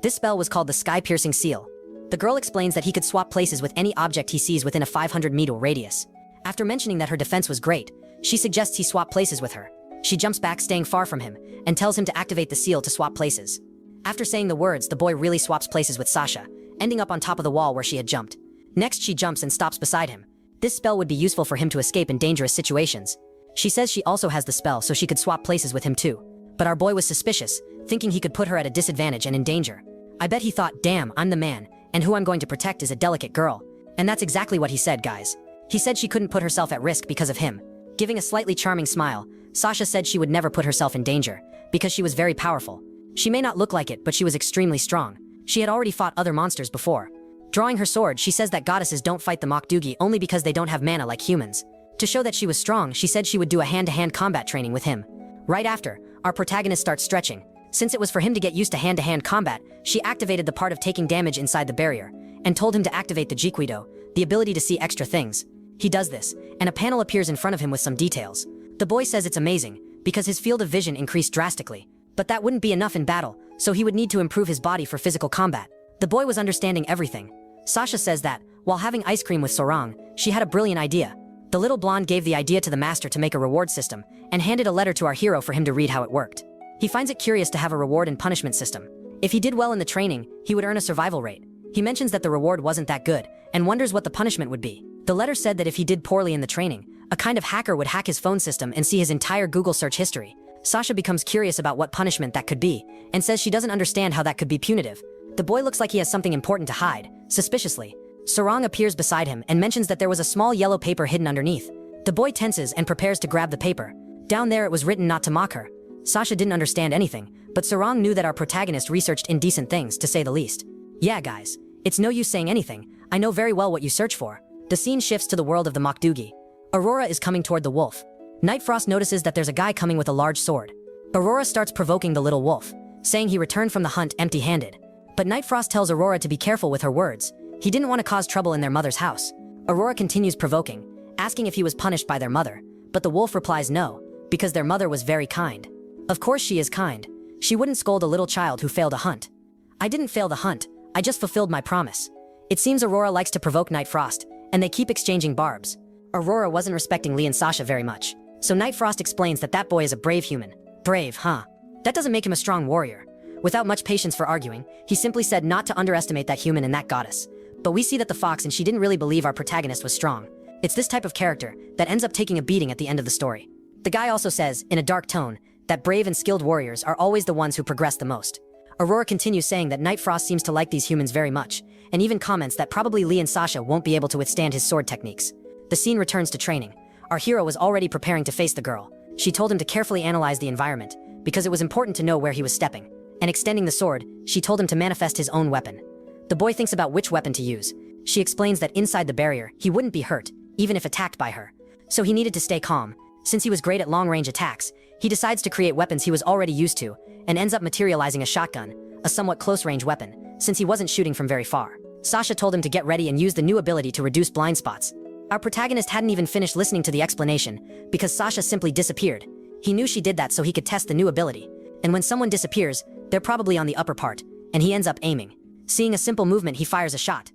A: This spell was called the Sky-Piercing Seal. The girl explains that he could swap places with any object he sees within a 500-meter radius. After mentioning that her defense was great, she suggests he swap places with her. She jumps back, staying far from him, and tells him to activate the seal to swap places. After saying the words, the boy really swaps places with Sasha, ending up on top of the wall where she had jumped. Next, she jumps and stops beside him. This spell would be useful for him to escape in dangerous situations. She says she also has the spell so she could swap places with him too. But our boy was suspicious, thinking he could put her at a disadvantage and in danger. I bet he thought, damn, I'm the man, and who I'm going to protect is a delicate girl. And that's exactly what he said, guys. He said she couldn't put herself at risk because of him. Giving a slightly charming smile, Sasha said she would never put herself in danger, because she was very powerful. She may not look like it, but she was extremely strong. She had already fought other monsters before. Drawing her sword, she says that goddesses don't fight the Mokdugi only because they don't have mana like humans. To show that she was strong, she said she would do a hand-to-hand combat training with him. Right after, our protagonist starts stretching. Since it was for him to get used to hand-to-hand combat, she activated the part of taking damage inside the barrier, and told him to activate the Jiquido, the ability to see extra things. He does this, and a panel appears in front of him with some details. The boy says it's amazing, because his field of vision increased drastically. But that wouldn't be enough in battle, so he would need to improve his body for physical combat. The boy was understanding everything. Sasha says that, while having ice cream with Sorang, she had a brilliant idea. The little blonde gave the idea to the master to make a reward system, and handed a letter to our hero for him to read how it worked. He finds it curious to have a reward and punishment system. If he did well in the training, he would earn a survival rate. He mentions that the reward wasn't that good, and wonders what the punishment would be. The letter said that if he did poorly in the training, a kind of hacker would hack his phone system and see his entire Google search history. Sasha becomes curious about what punishment that could be, and says she doesn't understand how that could be punitive. The boy looks like he has something important to hide, suspiciously. Sorang appears beside him and mentions that there was a small yellow paper hidden underneath. The boy tenses and prepares to grab the paper. Down there it was written not to mock her. Sasha didn't understand anything, but Sorang knew that our protagonist researched indecent things, to say the least. Yeah guys, it's no use saying anything, I know very well what you search for. The scene shifts to the world of the Mokdugi. Aurora is coming toward the wolf. Nightfrost notices that there's a guy coming with a large sword. Aurora starts provoking the little wolf, saying he returned from the hunt empty-handed. But Nightfrost tells Aurora to be careful with her words. He didn't want to cause trouble in their mother's house. Aurora continues provoking, asking if he was punished by their mother, but the wolf replies no, because their mother was very kind. Of course she is kind. She wouldn't scold a little child who failed a hunt. I didn't fail the hunt, I just fulfilled my promise. It seems Aurora likes to provoke Nightfrost, and they keep exchanging barbs. Aurora wasn't respecting Lee and Sasha very much, so Nightfrost explains that that boy is a brave human. Brave, huh? That doesn't make him a strong warrior. Without much patience for arguing, he simply said not to underestimate that human and that goddess. But we see that the fox and she didn't really believe our protagonist was strong. It's this type of character that ends up taking a beating at the end of the story. The guy also says, in a dark tone, that brave and skilled warriors are always the ones who progress the most. Aurora continues saying that Nightfrost seems to like these humans very much, and even comments that probably Lee and Sasha won't be able to withstand his sword techniques. The scene returns to training. Our hero was already preparing to face the girl. She told him to carefully analyze the environment, because it was important to know where he was stepping. And extending the sword, she told him to manifest his own weapon. The boy thinks about which weapon to use. She explains that inside the barrier, he wouldn't be hurt, even if attacked by her. So he needed to stay calm. Since he was great at long-range attacks, he decides to create weapons he was already used to, and ends up materializing a shotgun, a somewhat close-range weapon, since he wasn't shooting from very far. Sasha told him to get ready and use the new ability to reduce blind spots. Our protagonist hadn't even finished listening to the explanation, because Sasha simply disappeared. He knew she did that so he could test the new ability. And when someone disappears, they're probably on the upper part, and he ends up aiming. Seeing a simple movement, he fires a shot.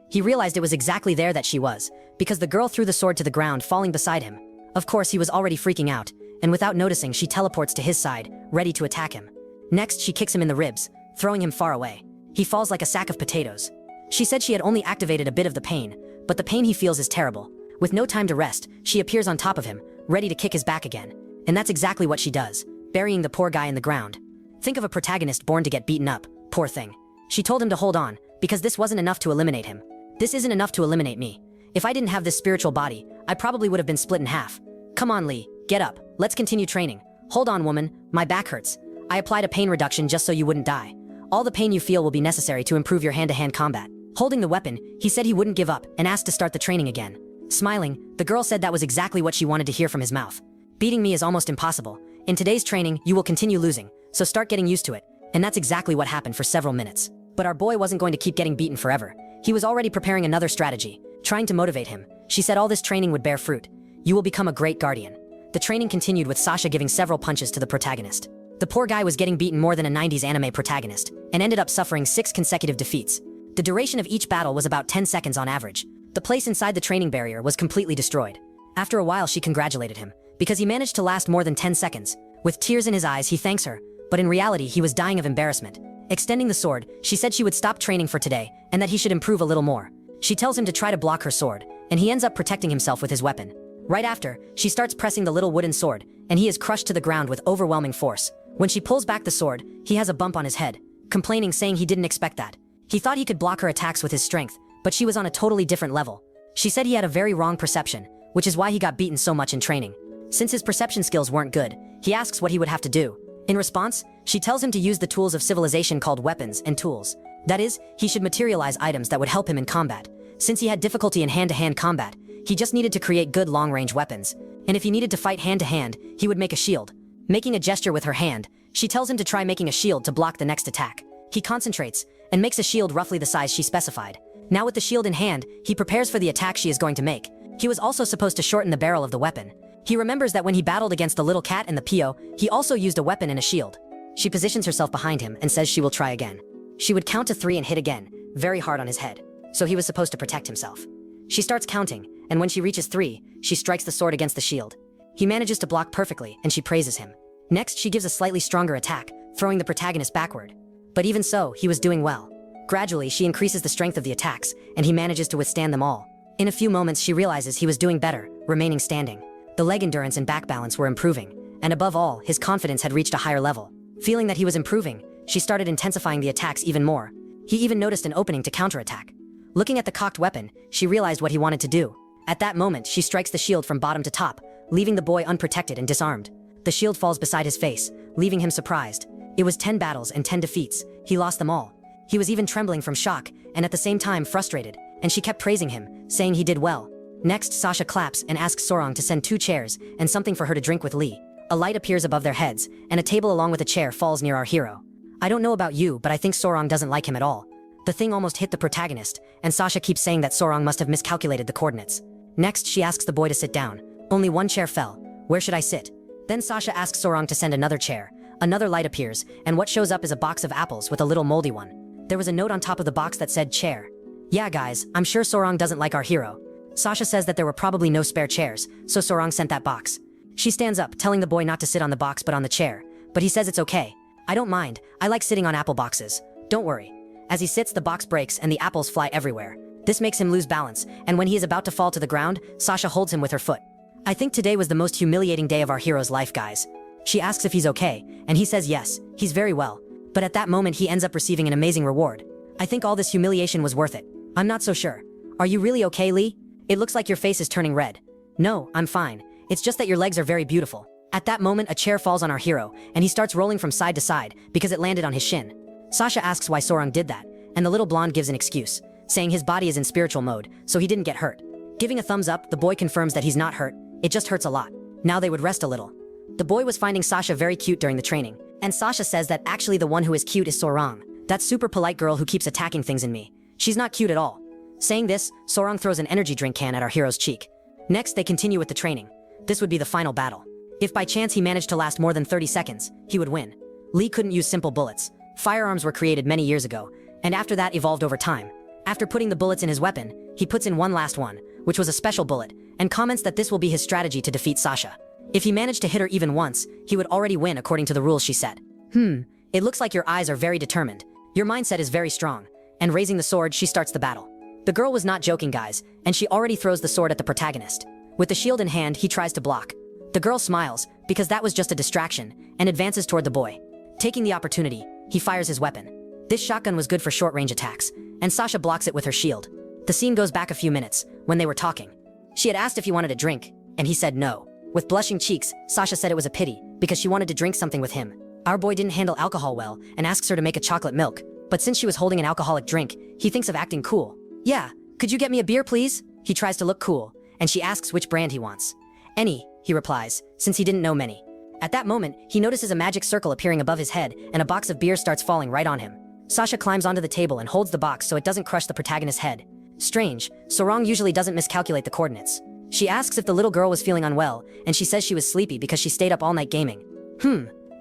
A: He realized it was exactly there that she was, because the girl threw the sword to the ground, falling beside him. Of course, he was already freaking out, and without noticing, she teleports to his side, ready to attack him. Next, she kicks him in the ribs, throwing him far away. He falls like a sack of potatoes. She said she had only activated a bit of the pain, but the pain he feels is terrible. With no time to rest, she appears on top of him, ready to kick his back again. And that's exactly what she does, burying the poor guy in the ground. Think of a protagonist born to get beaten up, poor thing. She told him to hold on, because this wasn't enough to eliminate him. This isn't enough to eliminate me. If I didn't have this spiritual body, I probably would have been split in half. Come on, Lee, get up, let's continue training. Hold on, woman, my back hurts. I applied a pain reduction just so you wouldn't die. All the pain you feel will be necessary to improve your hand-to-hand combat. Holding the weapon, he said he wouldn't give up and asked to start the training again. Smiling, the girl said that was exactly what she wanted to hear from his mouth. Beating me is almost impossible. In today's training, you will continue losing, so start getting used to it. And that's exactly what happened for several minutes. But our boy wasn't going to keep getting beaten forever. He was already preparing another strategy, trying to motivate him. She said all this training would bear fruit. You will become a great guardian. The training continued with Sasha giving several punches to the protagonist. The poor guy was getting beaten more than a 90s anime protagonist, and ended up suffering 6 consecutive defeats. The duration of each battle was about 10 seconds on average. The place inside the training barrier was completely destroyed. After a while, she congratulated him, because he managed to last more than 10 seconds. With tears in his eyes, he thanks her, but in reality, he was dying of embarrassment. Extending the sword, she said she would stop training for today, and that he should improve a little more. She tells him to try to block her sword, and he ends up protecting himself with his weapon. Right after, she starts pressing the little wooden sword, and he is crushed to the ground with overwhelming force. When she pulls back the sword, he has a bump on his head, complaining, saying he didn't expect that. He thought he could block her attacks with his strength, but she was on a totally different level. She said he had a very wrong perception, which is why he got beaten so much in training. Since his perception skills weren't good, he asks what he would have to do. In response, she tells him to use the tools of civilization called weapons and tools. That is, he should materialize items that would help him in combat. Since he had difficulty in hand-to-hand combat, he just needed to create good long-range weapons. And if he needed to fight hand-to-hand, he would make a shield. Making a gesture with her hand, she tells him to try making a shield to block the next attack. He concentrates, and makes a shield roughly the size she specified. Now with the shield in hand, he prepares for the attack she is going to make. He was also supposed to shorten the barrel of the weapon. He remembers that when he battled against the little cat and the Pio, he also used a weapon and a shield. She positions herself behind him and says she will try again. She would count to 3 and hit again, very hard on his head. So he was supposed to protect himself. She starts counting, and when she reaches 3, she strikes the sword against the shield. He manages to block perfectly, and she praises him. Next, she gives a slightly stronger attack, throwing the protagonist backward. But even so, he was doing well. Gradually, she increases the strength of the attacks, and he manages to withstand them all. In a few moments, she realizes he was doing better, remaining standing. The leg endurance and back balance were improving, and above all, his confidence had reached a higher level. Feeling that he was improving, she started intensifying the attacks even more. He even noticed an opening to counterattack. Looking at the cocked weapon, she realized what he wanted to do. At that moment, she strikes the shield from bottom to top, leaving the boy unprotected and disarmed. The shield falls beside his face, leaving him surprised. It was 10 battles and 10 defeats. He lost them all. He was even trembling from shock, and at the same time frustrated, and she kept praising him, saying he did well. Next, Sasha claps and asks Sorong to send 2 chairs and something for her to drink with Lee. A light appears above their heads, and a table along with a chair falls near our hero. I don't know about you, but I think Sorong doesn't like him at all. The thing almost hit the protagonist, and Sasha keeps saying that Sorong must have miscalculated the coordinates. Next, she asks the boy to sit down. Only 1 chair fell. Where should I sit? Then Sasha asks Sorong to send another chair. Another light appears, and what shows up is a box of apples with a little moldy one. There was a note on top of the box that said chair. Yeah guys, I'm sure Sorong doesn't like our hero. Sasha says that there were probably no spare chairs, so Sorong sent that box. She stands up, telling the boy not to sit on the box but on the chair, but he says it's okay. I don't mind, I like sitting on apple boxes. Don't worry. As he sits, the box breaks and the apples fly everywhere. This makes him lose balance, and when he is about to fall to the ground, Sasha holds him with her foot. I think today was the most humiliating day of our hero's life, guys. She asks if he's okay, and he says yes, he's very well. But at that moment he ends up receiving an amazing reward. I think all this humiliation was worth it. I'm not so sure. Are you really okay, Lee? It looks like your face is turning red. No, I'm fine. It's just that your legs are very beautiful. At that moment, a chair falls on our hero, and he starts rolling from side to side because it landed on his shin. Sasha asks why Sorong did that, and the little blonde gives an excuse, saying his body is in spiritual mode, so he didn't get hurt. Giving a thumbs up, the boy confirms that he's not hurt, it just hurts a lot. Now they would rest a little. The boy was finding Sasha very cute during the training, and Sasha says that actually the one who is cute is Sorong, that super polite girl who keeps attacking things in me. She's not cute at all. Saying this, Sorong throws an energy drink can at our hero's cheek. Next, they continue with the training. This would be the final battle. If by chance he managed to last more than 30 seconds, he would win. Lee couldn't use simple bullets. Firearms were created many years ago, and after that evolved over time. After putting the bullets in his weapon, he puts in one last one, which was a special bullet, and comments that this will be his strategy to defeat Sasha. If he managed to hit her even once, he would already win according to the rules she set. It looks like your eyes are very determined. Your mindset is very strong. And raising the sword, she starts the battle. The girl was not joking, guys, and she already throws the sword at the protagonist. With the shield in hand, he tries to block. The girl smiles, because that was just a distraction, and advances toward the boy. Taking the opportunity, he fires his weapon. This shotgun was good for short-range attacks, and Sasha blocks it with her shield. The scene goes back a few minutes, when they were talking. She had asked if he wanted a drink, and he said no. With blushing cheeks, Sasha said it was a pity, because she wanted to drink something with him. Our boy didn't handle alcohol well, and asks her to make a chocolate milk, but since she was holding an alcoholic drink, he thinks of acting cool. Yeah, could you get me a beer, please? He tries to look cool, and she asks which brand he wants. Any, he replies, since he didn't know many. At that moment, he notices a magic circle appearing above his head, and a box of beer starts falling right on him. Sasha climbs onto the table and holds the box so it doesn't crush the protagonist's head. Strange, Sorong usually doesn't miscalculate the coordinates. She asks if the little girl was feeling unwell, and she says she was sleepy because she stayed up all night gaming.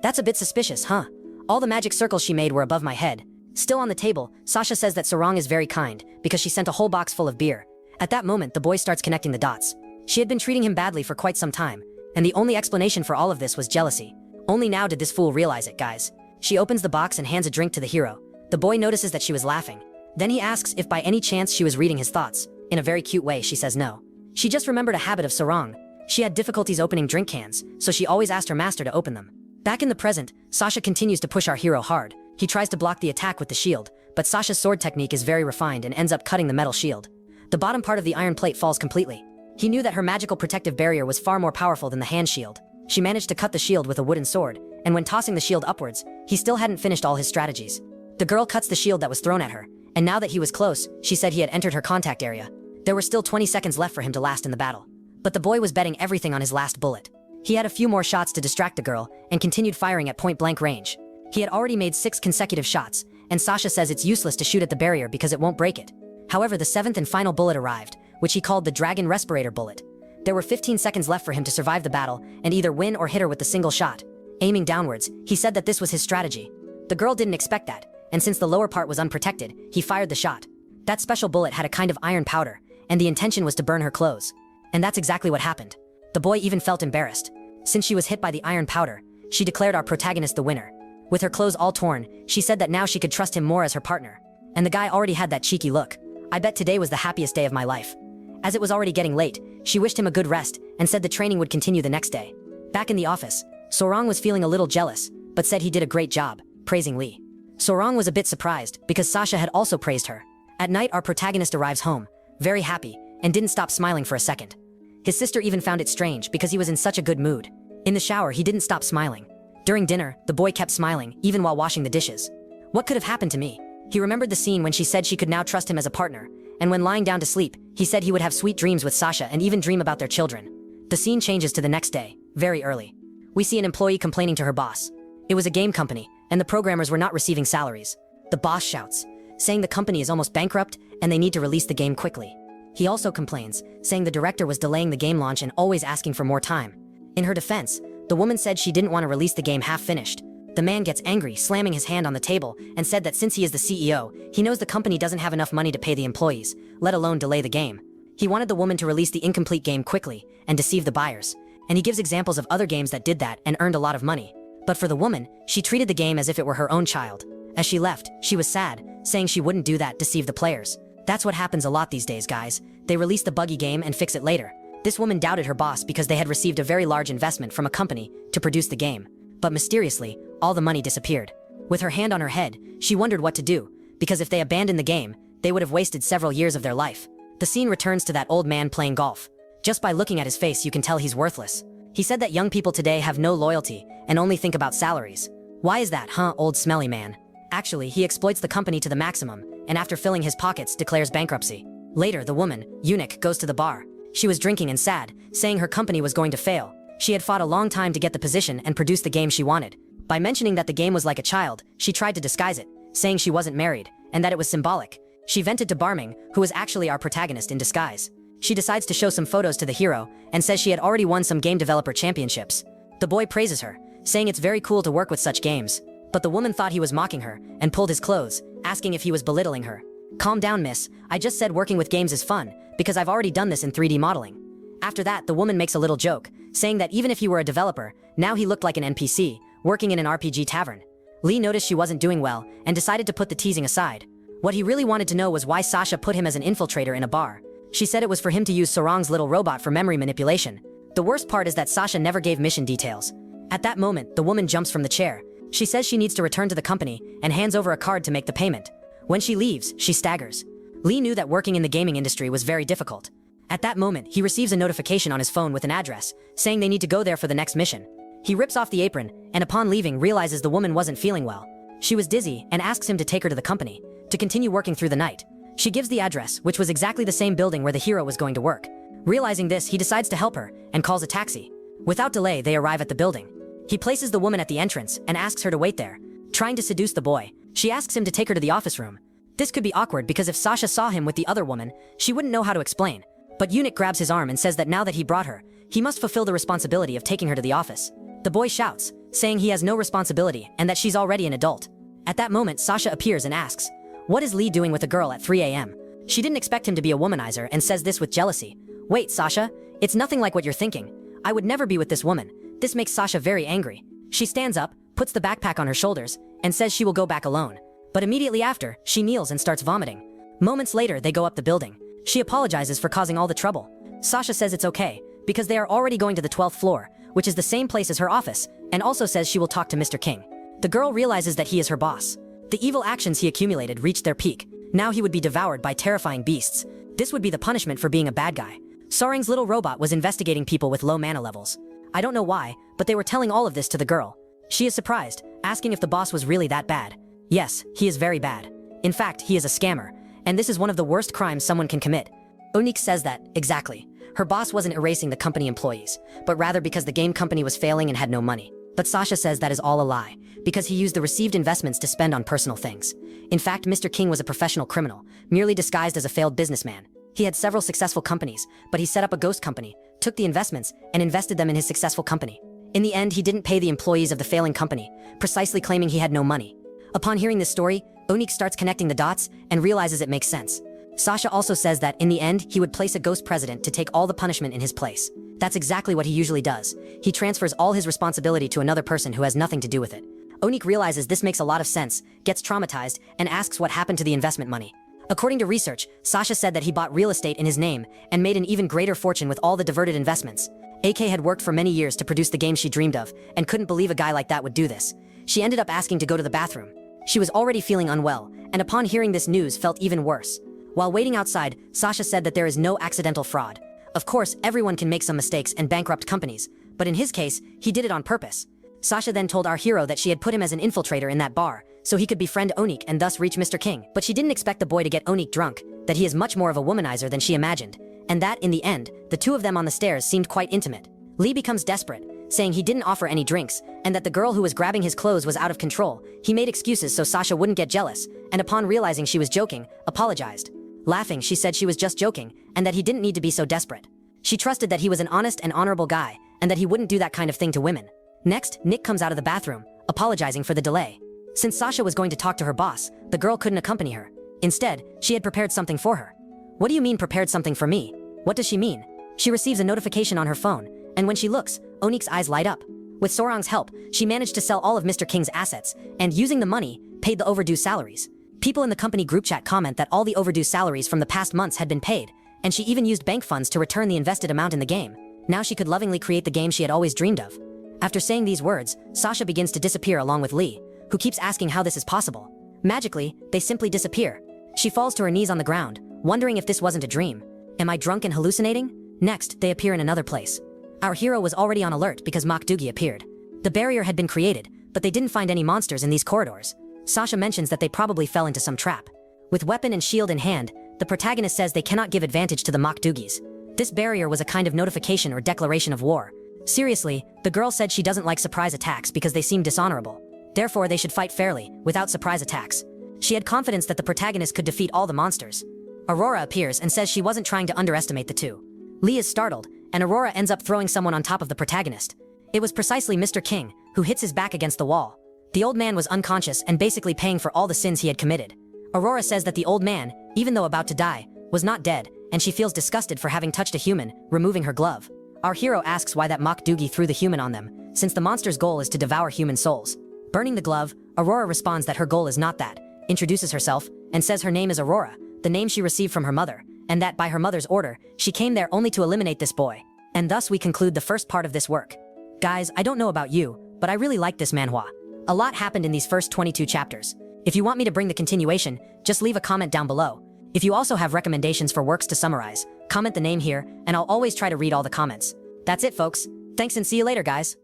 A: That's a bit suspicious, huh? All the magic circles she made were above my head. Still on the table, Sasha says that Sorong is very kind, because she sent a whole box full of beer. At that moment, the boy starts connecting the dots. She had been treating him badly for quite some time, and the only explanation for all of this was jealousy. Only now did this fool realize it, guys. She opens the box and hands a drink to the hero. The boy notices that she was laughing. Then he asks if by any chance she was reading his thoughts. In a very cute way, she says no. She just remembered a habit of Sorong. She had difficulties opening drink cans, so she always asked her master to open them. Back in the present, Sasha continues to push our hero hard. He tries to block the attack with the shield, but Sasha's sword technique is very refined and ends up cutting the metal shield. The bottom part of the iron plate falls completely. He knew that her magical protective barrier was far more powerful than the hand shield. She managed to cut the shield with a wooden sword, and when tossing the shield upwards, he still hadn't finished all his strategies. The girl cuts the shield that was thrown at her, and now that he was close, she said he had entered her contact area. There were still 20 seconds left for him to last in the battle. But the boy was betting everything on his last bullet. He had a few more shots to distract the girl, and continued firing at point-blank range. He had already made 6 consecutive shots, and Sasha says it's useless to shoot at the barrier because it won't break it. However, the 7th and final bullet arrived, which he called the Dragon Respirator Bullet. There were 15 seconds left for him to survive the battle, and either win or hit her with the single shot. Aiming downwards, he said that this was his strategy. The girl didn't expect that, and since the lower part was unprotected, he fired the shot. That special bullet had a kind of iron powder, and the intention was to burn her clothes. And that's exactly what happened. The boy even felt embarrassed. Since she was hit by the iron powder, she declared our protagonist the winner. With her clothes all torn, she said that now she could trust him more as her partner. And the guy already had that cheeky look. I bet today was the happiest day of my life. As it was already getting late, she wished him a good rest and said the training would continue the next day. Back in the office, Sorong was feeling a little jealous, but said he did a great job, praising Lee. Sorong was a bit surprised because Sasha had also praised her. At night, our protagonist arrives home, very happy, and didn't stop smiling for a second. His sister even found it strange because he was in such a good mood. In the shower, he didn't stop smiling. During dinner, the boy kept smiling, even while washing the dishes. What could have happened to me? He remembered the scene when she said she could now trust him as a partner, and when lying down to sleep, he said he would have sweet dreams with Sasha and even dream about their children. The scene changes to the next day, very early. We see an employee complaining to her boss. It was a game company, and the programmers were not receiving salaries. The boss shouts, saying the company is almost bankrupt and they need to release the game quickly. He also complains, saying the director was delaying the game launch and always asking for more time. In her defense, the woman said she didn't want to release the game half-finished. The man gets angry, slamming his hand on the table, and said that since he is the CEO, he knows the company doesn't have enough money to pay the employees, let alone delay the game. He wanted the woman to release the incomplete game quickly and deceive the buyers, and he gives examples of other games that did that and earned a lot of money. But for the woman, she treated the game as if it were her own child. As she left, she was sad, saying she wouldn't do that, deceive the players. That's what happens a lot these days, guys. They release the buggy game and fix it later. This woman doubted her boss because they had received a very large investment from a company to produce the game. But mysteriously, all the money disappeared. With her hand on her head, she wondered what to do, because if they abandoned the game, they would have wasted several years of their life. The scene returns to that old man playing golf. Just by looking at his face, you can tell he's worthless. He said that young people today have no loyalty and only think about salaries. Why is that, huh, old smelly man? Actually, he exploits the company to the maximum, and after filling his pockets, declares bankruptcy. Later, the woman, Eunuch, goes to the bar. She was drinking and sad, saying her company was going to fail. She had fought a long time to get the position and produce the game she wanted. By mentioning that the game was like a child, she tried to disguise it, saying she wasn't married, and that it was symbolic. She vented to Barming, who was actually our protagonist in disguise. She decides to show some photos to the hero, and says she had already won some game developer championships. The boy praises her, saying it's very cool to work with such games. But the woman thought he was mocking her, and pulled his clothes, asking if he was belittling her. Calm down, miss, I just said working with games is fun, because I've already done this in 3D modeling. After that, the woman makes a little joke, saying that even if he were a developer, now he looked like an NPC, working in an RPG tavern. Lee noticed she wasn't doing well, and decided to put the teasing aside. What he really wanted to know was why Sasha put him as an infiltrator in a bar. She said it was for him to use Sorong's little robot for memory manipulation. The worst part is that Sasha never gave mission details. At that moment, the woman jumps from the chair. She says she needs to return to the company, and hands over a card to make the payment. When she leaves, she staggers. Lee knew that working in the gaming industry was very difficult. At that moment, he receives a notification on his phone with an address, saying they need to go there for the next mission. He rips off the apron, and upon leaving realizes the woman wasn't feeling well. She was dizzy, and asks him to take her to the company, to continue working through the night. She gives the address, which was exactly the same building where the hero was going to work. Realizing this, he decides to help her, and calls a taxi. Without delay, they arrive at the building. He places the woman at the entrance, and asks her to wait there. Trying to seduce the boy, she asks him to take her to the office room. This could be awkward because if Sasha saw him with the other woman, she wouldn't know how to explain. But Eunuch grabs his arm and says that now that he brought her, he must fulfill the responsibility of taking her to the office. The boy shouts, saying he has no responsibility and that she's already an adult. At that moment, Sasha appears and asks, "What is Lee doing with a girl at 3 a.m.? She didn't expect him to be a womanizer and says this with jealousy. Wait, Sasha, it's nothing like what you're thinking. I would never be with this woman. This makes Sasha very angry. She stands up, puts the backpack on her shoulders, and says she will go back alone. But immediately after, she kneels and starts vomiting. Moments later, they go up the building. She apologizes for causing all the trouble. Sasha says it's okay, because they are already going to the 12th floor, which is the same place as her office, and also says she will talk to Mr. King. The girl realizes that he is her boss. The evil actions he accumulated reached their peak. Now he would be devoured by terrifying beasts. This would be the punishment for being a bad guy. Soreng's little robot was investigating people with low mana levels. I don't know why, but they were telling all of this to the girl. She is surprised, asking if the boss was really that bad. Yes, he is very bad. In fact, he is a scammer, and this is one of the worst crimes someone can commit. Onyx says that, exactly. Her boss wasn't erasing the company employees, but rather because the game company was failing and had no money. But Sasha says that is all a lie, because he used the received investments to spend on personal things. In fact, Mr. King was a professional criminal, merely disguised as a failed businessman. He had several successful companies, but he set up a ghost company, took the investments, and invested them in his successful company. In the end, he didn't pay the employees of the failing company, precisely claiming he had no money. Upon hearing this story, Onyx starts connecting the dots and realizes it makes sense. Sasha also says that, in the end, he would place a ghost president to take all the punishment in his place. That's exactly what he usually does. He transfers all his responsibility to another person who has nothing to do with it. Onyx realizes this makes a lot of sense, gets traumatized, and asks what happened to the investment money. According to research, Sasha said that he bought real estate in his name and made an even greater fortune with all the diverted investments. AK had worked for many years to produce the game she dreamed of, and couldn't believe a guy like that would do this. She ended up asking to go to the bathroom. She was already feeling unwell, and upon hearing this news felt even worse. While waiting outside, Sasha said that there is no accidental fraud. Of course, everyone can make some mistakes and bankrupt companies, but in his case, he did it on purpose. Sasha then told our hero that she had put him as an infiltrator in that bar, so he could befriend Onyx and thus reach Mr. King. But she didn't expect the boy to get Onyx drunk, that he is much more of a womanizer than she imagined, and that, in the end, the two of them on the stairs seemed quite intimate. Lee becomes desperate, saying he didn't offer any drinks, and that the girl who was grabbing his clothes was out of control. He made excuses so Sasha wouldn't get jealous, and upon realizing she was joking, apologized. Laughing, she said she was just joking, and that he didn't need to be so desperate. She trusted that he was an honest and honorable guy, and that he wouldn't do that kind of thing to women. Next, Nick comes out of the bathroom, apologizing for the delay. Since Sasha was going to talk to her boss, the girl couldn't accompany her. Instead, she had prepared something for her. What do you mean prepared something for me? What does she mean? She receives a notification on her phone, and when she looks, Onyx's eyes light up. With Sorong's help, she managed to sell all of Mr. King's assets, and using the money, paid the overdue salaries. People in the company group chat comment that all the overdue salaries from the past months had been paid, and she even used bank funds to return the invested amount in the game. Now she could lovingly create the game she had always dreamed of. After saying these words, Sasha begins to disappear along with Lee, who keeps asking how this is possible. Magically, they simply disappear. She falls to her knees on the ground, wondering if this wasn't a dream. Am I drunk and hallucinating? Next, they appear in another place. Our hero was already on alert because Makdugi appeared. The barrier had been created, but they didn't find any monsters in these corridors. Sasha mentions that they probably fell into some trap. With weapon and shield in hand, the protagonist says they cannot give advantage to the Makdugis. This barrier was a kind of notification or declaration of war. Seriously, the girl said she doesn't like surprise attacks because they seem dishonorable. Therefore, they should fight fairly, without surprise attacks. She had confidence that the protagonist could defeat all the monsters. Aurora appears and says she wasn't trying to underestimate the two. Lee is startled, and Aurora ends up throwing someone on top of the protagonist. It was precisely Mr. King, who hits his back against the wall. The old man was unconscious and basically paying for all the sins he had committed. Aurora says that the old man, even though about to die, was not dead, and she feels disgusted for having touched a human, removing her glove. Our hero asks why that Makdugi threw the human on them, since the monster's goal is to devour human souls. Burning the glove, Aurora responds that her goal is not that, introduces herself, and says her name is Aurora, the name she received from her mother, and that by her mother's order, she came there only to eliminate this boy. And thus we conclude the first part of this work. Guys, I don't know about you, but I really like this manhwa. A lot happened in these first 22 chapters. If you want me to bring the continuation, just leave a comment down below. If you also have recommendations for works to summarize, comment the name here, and I'll always try to read all the comments. That's it, folks. Thanks and see you later, guys.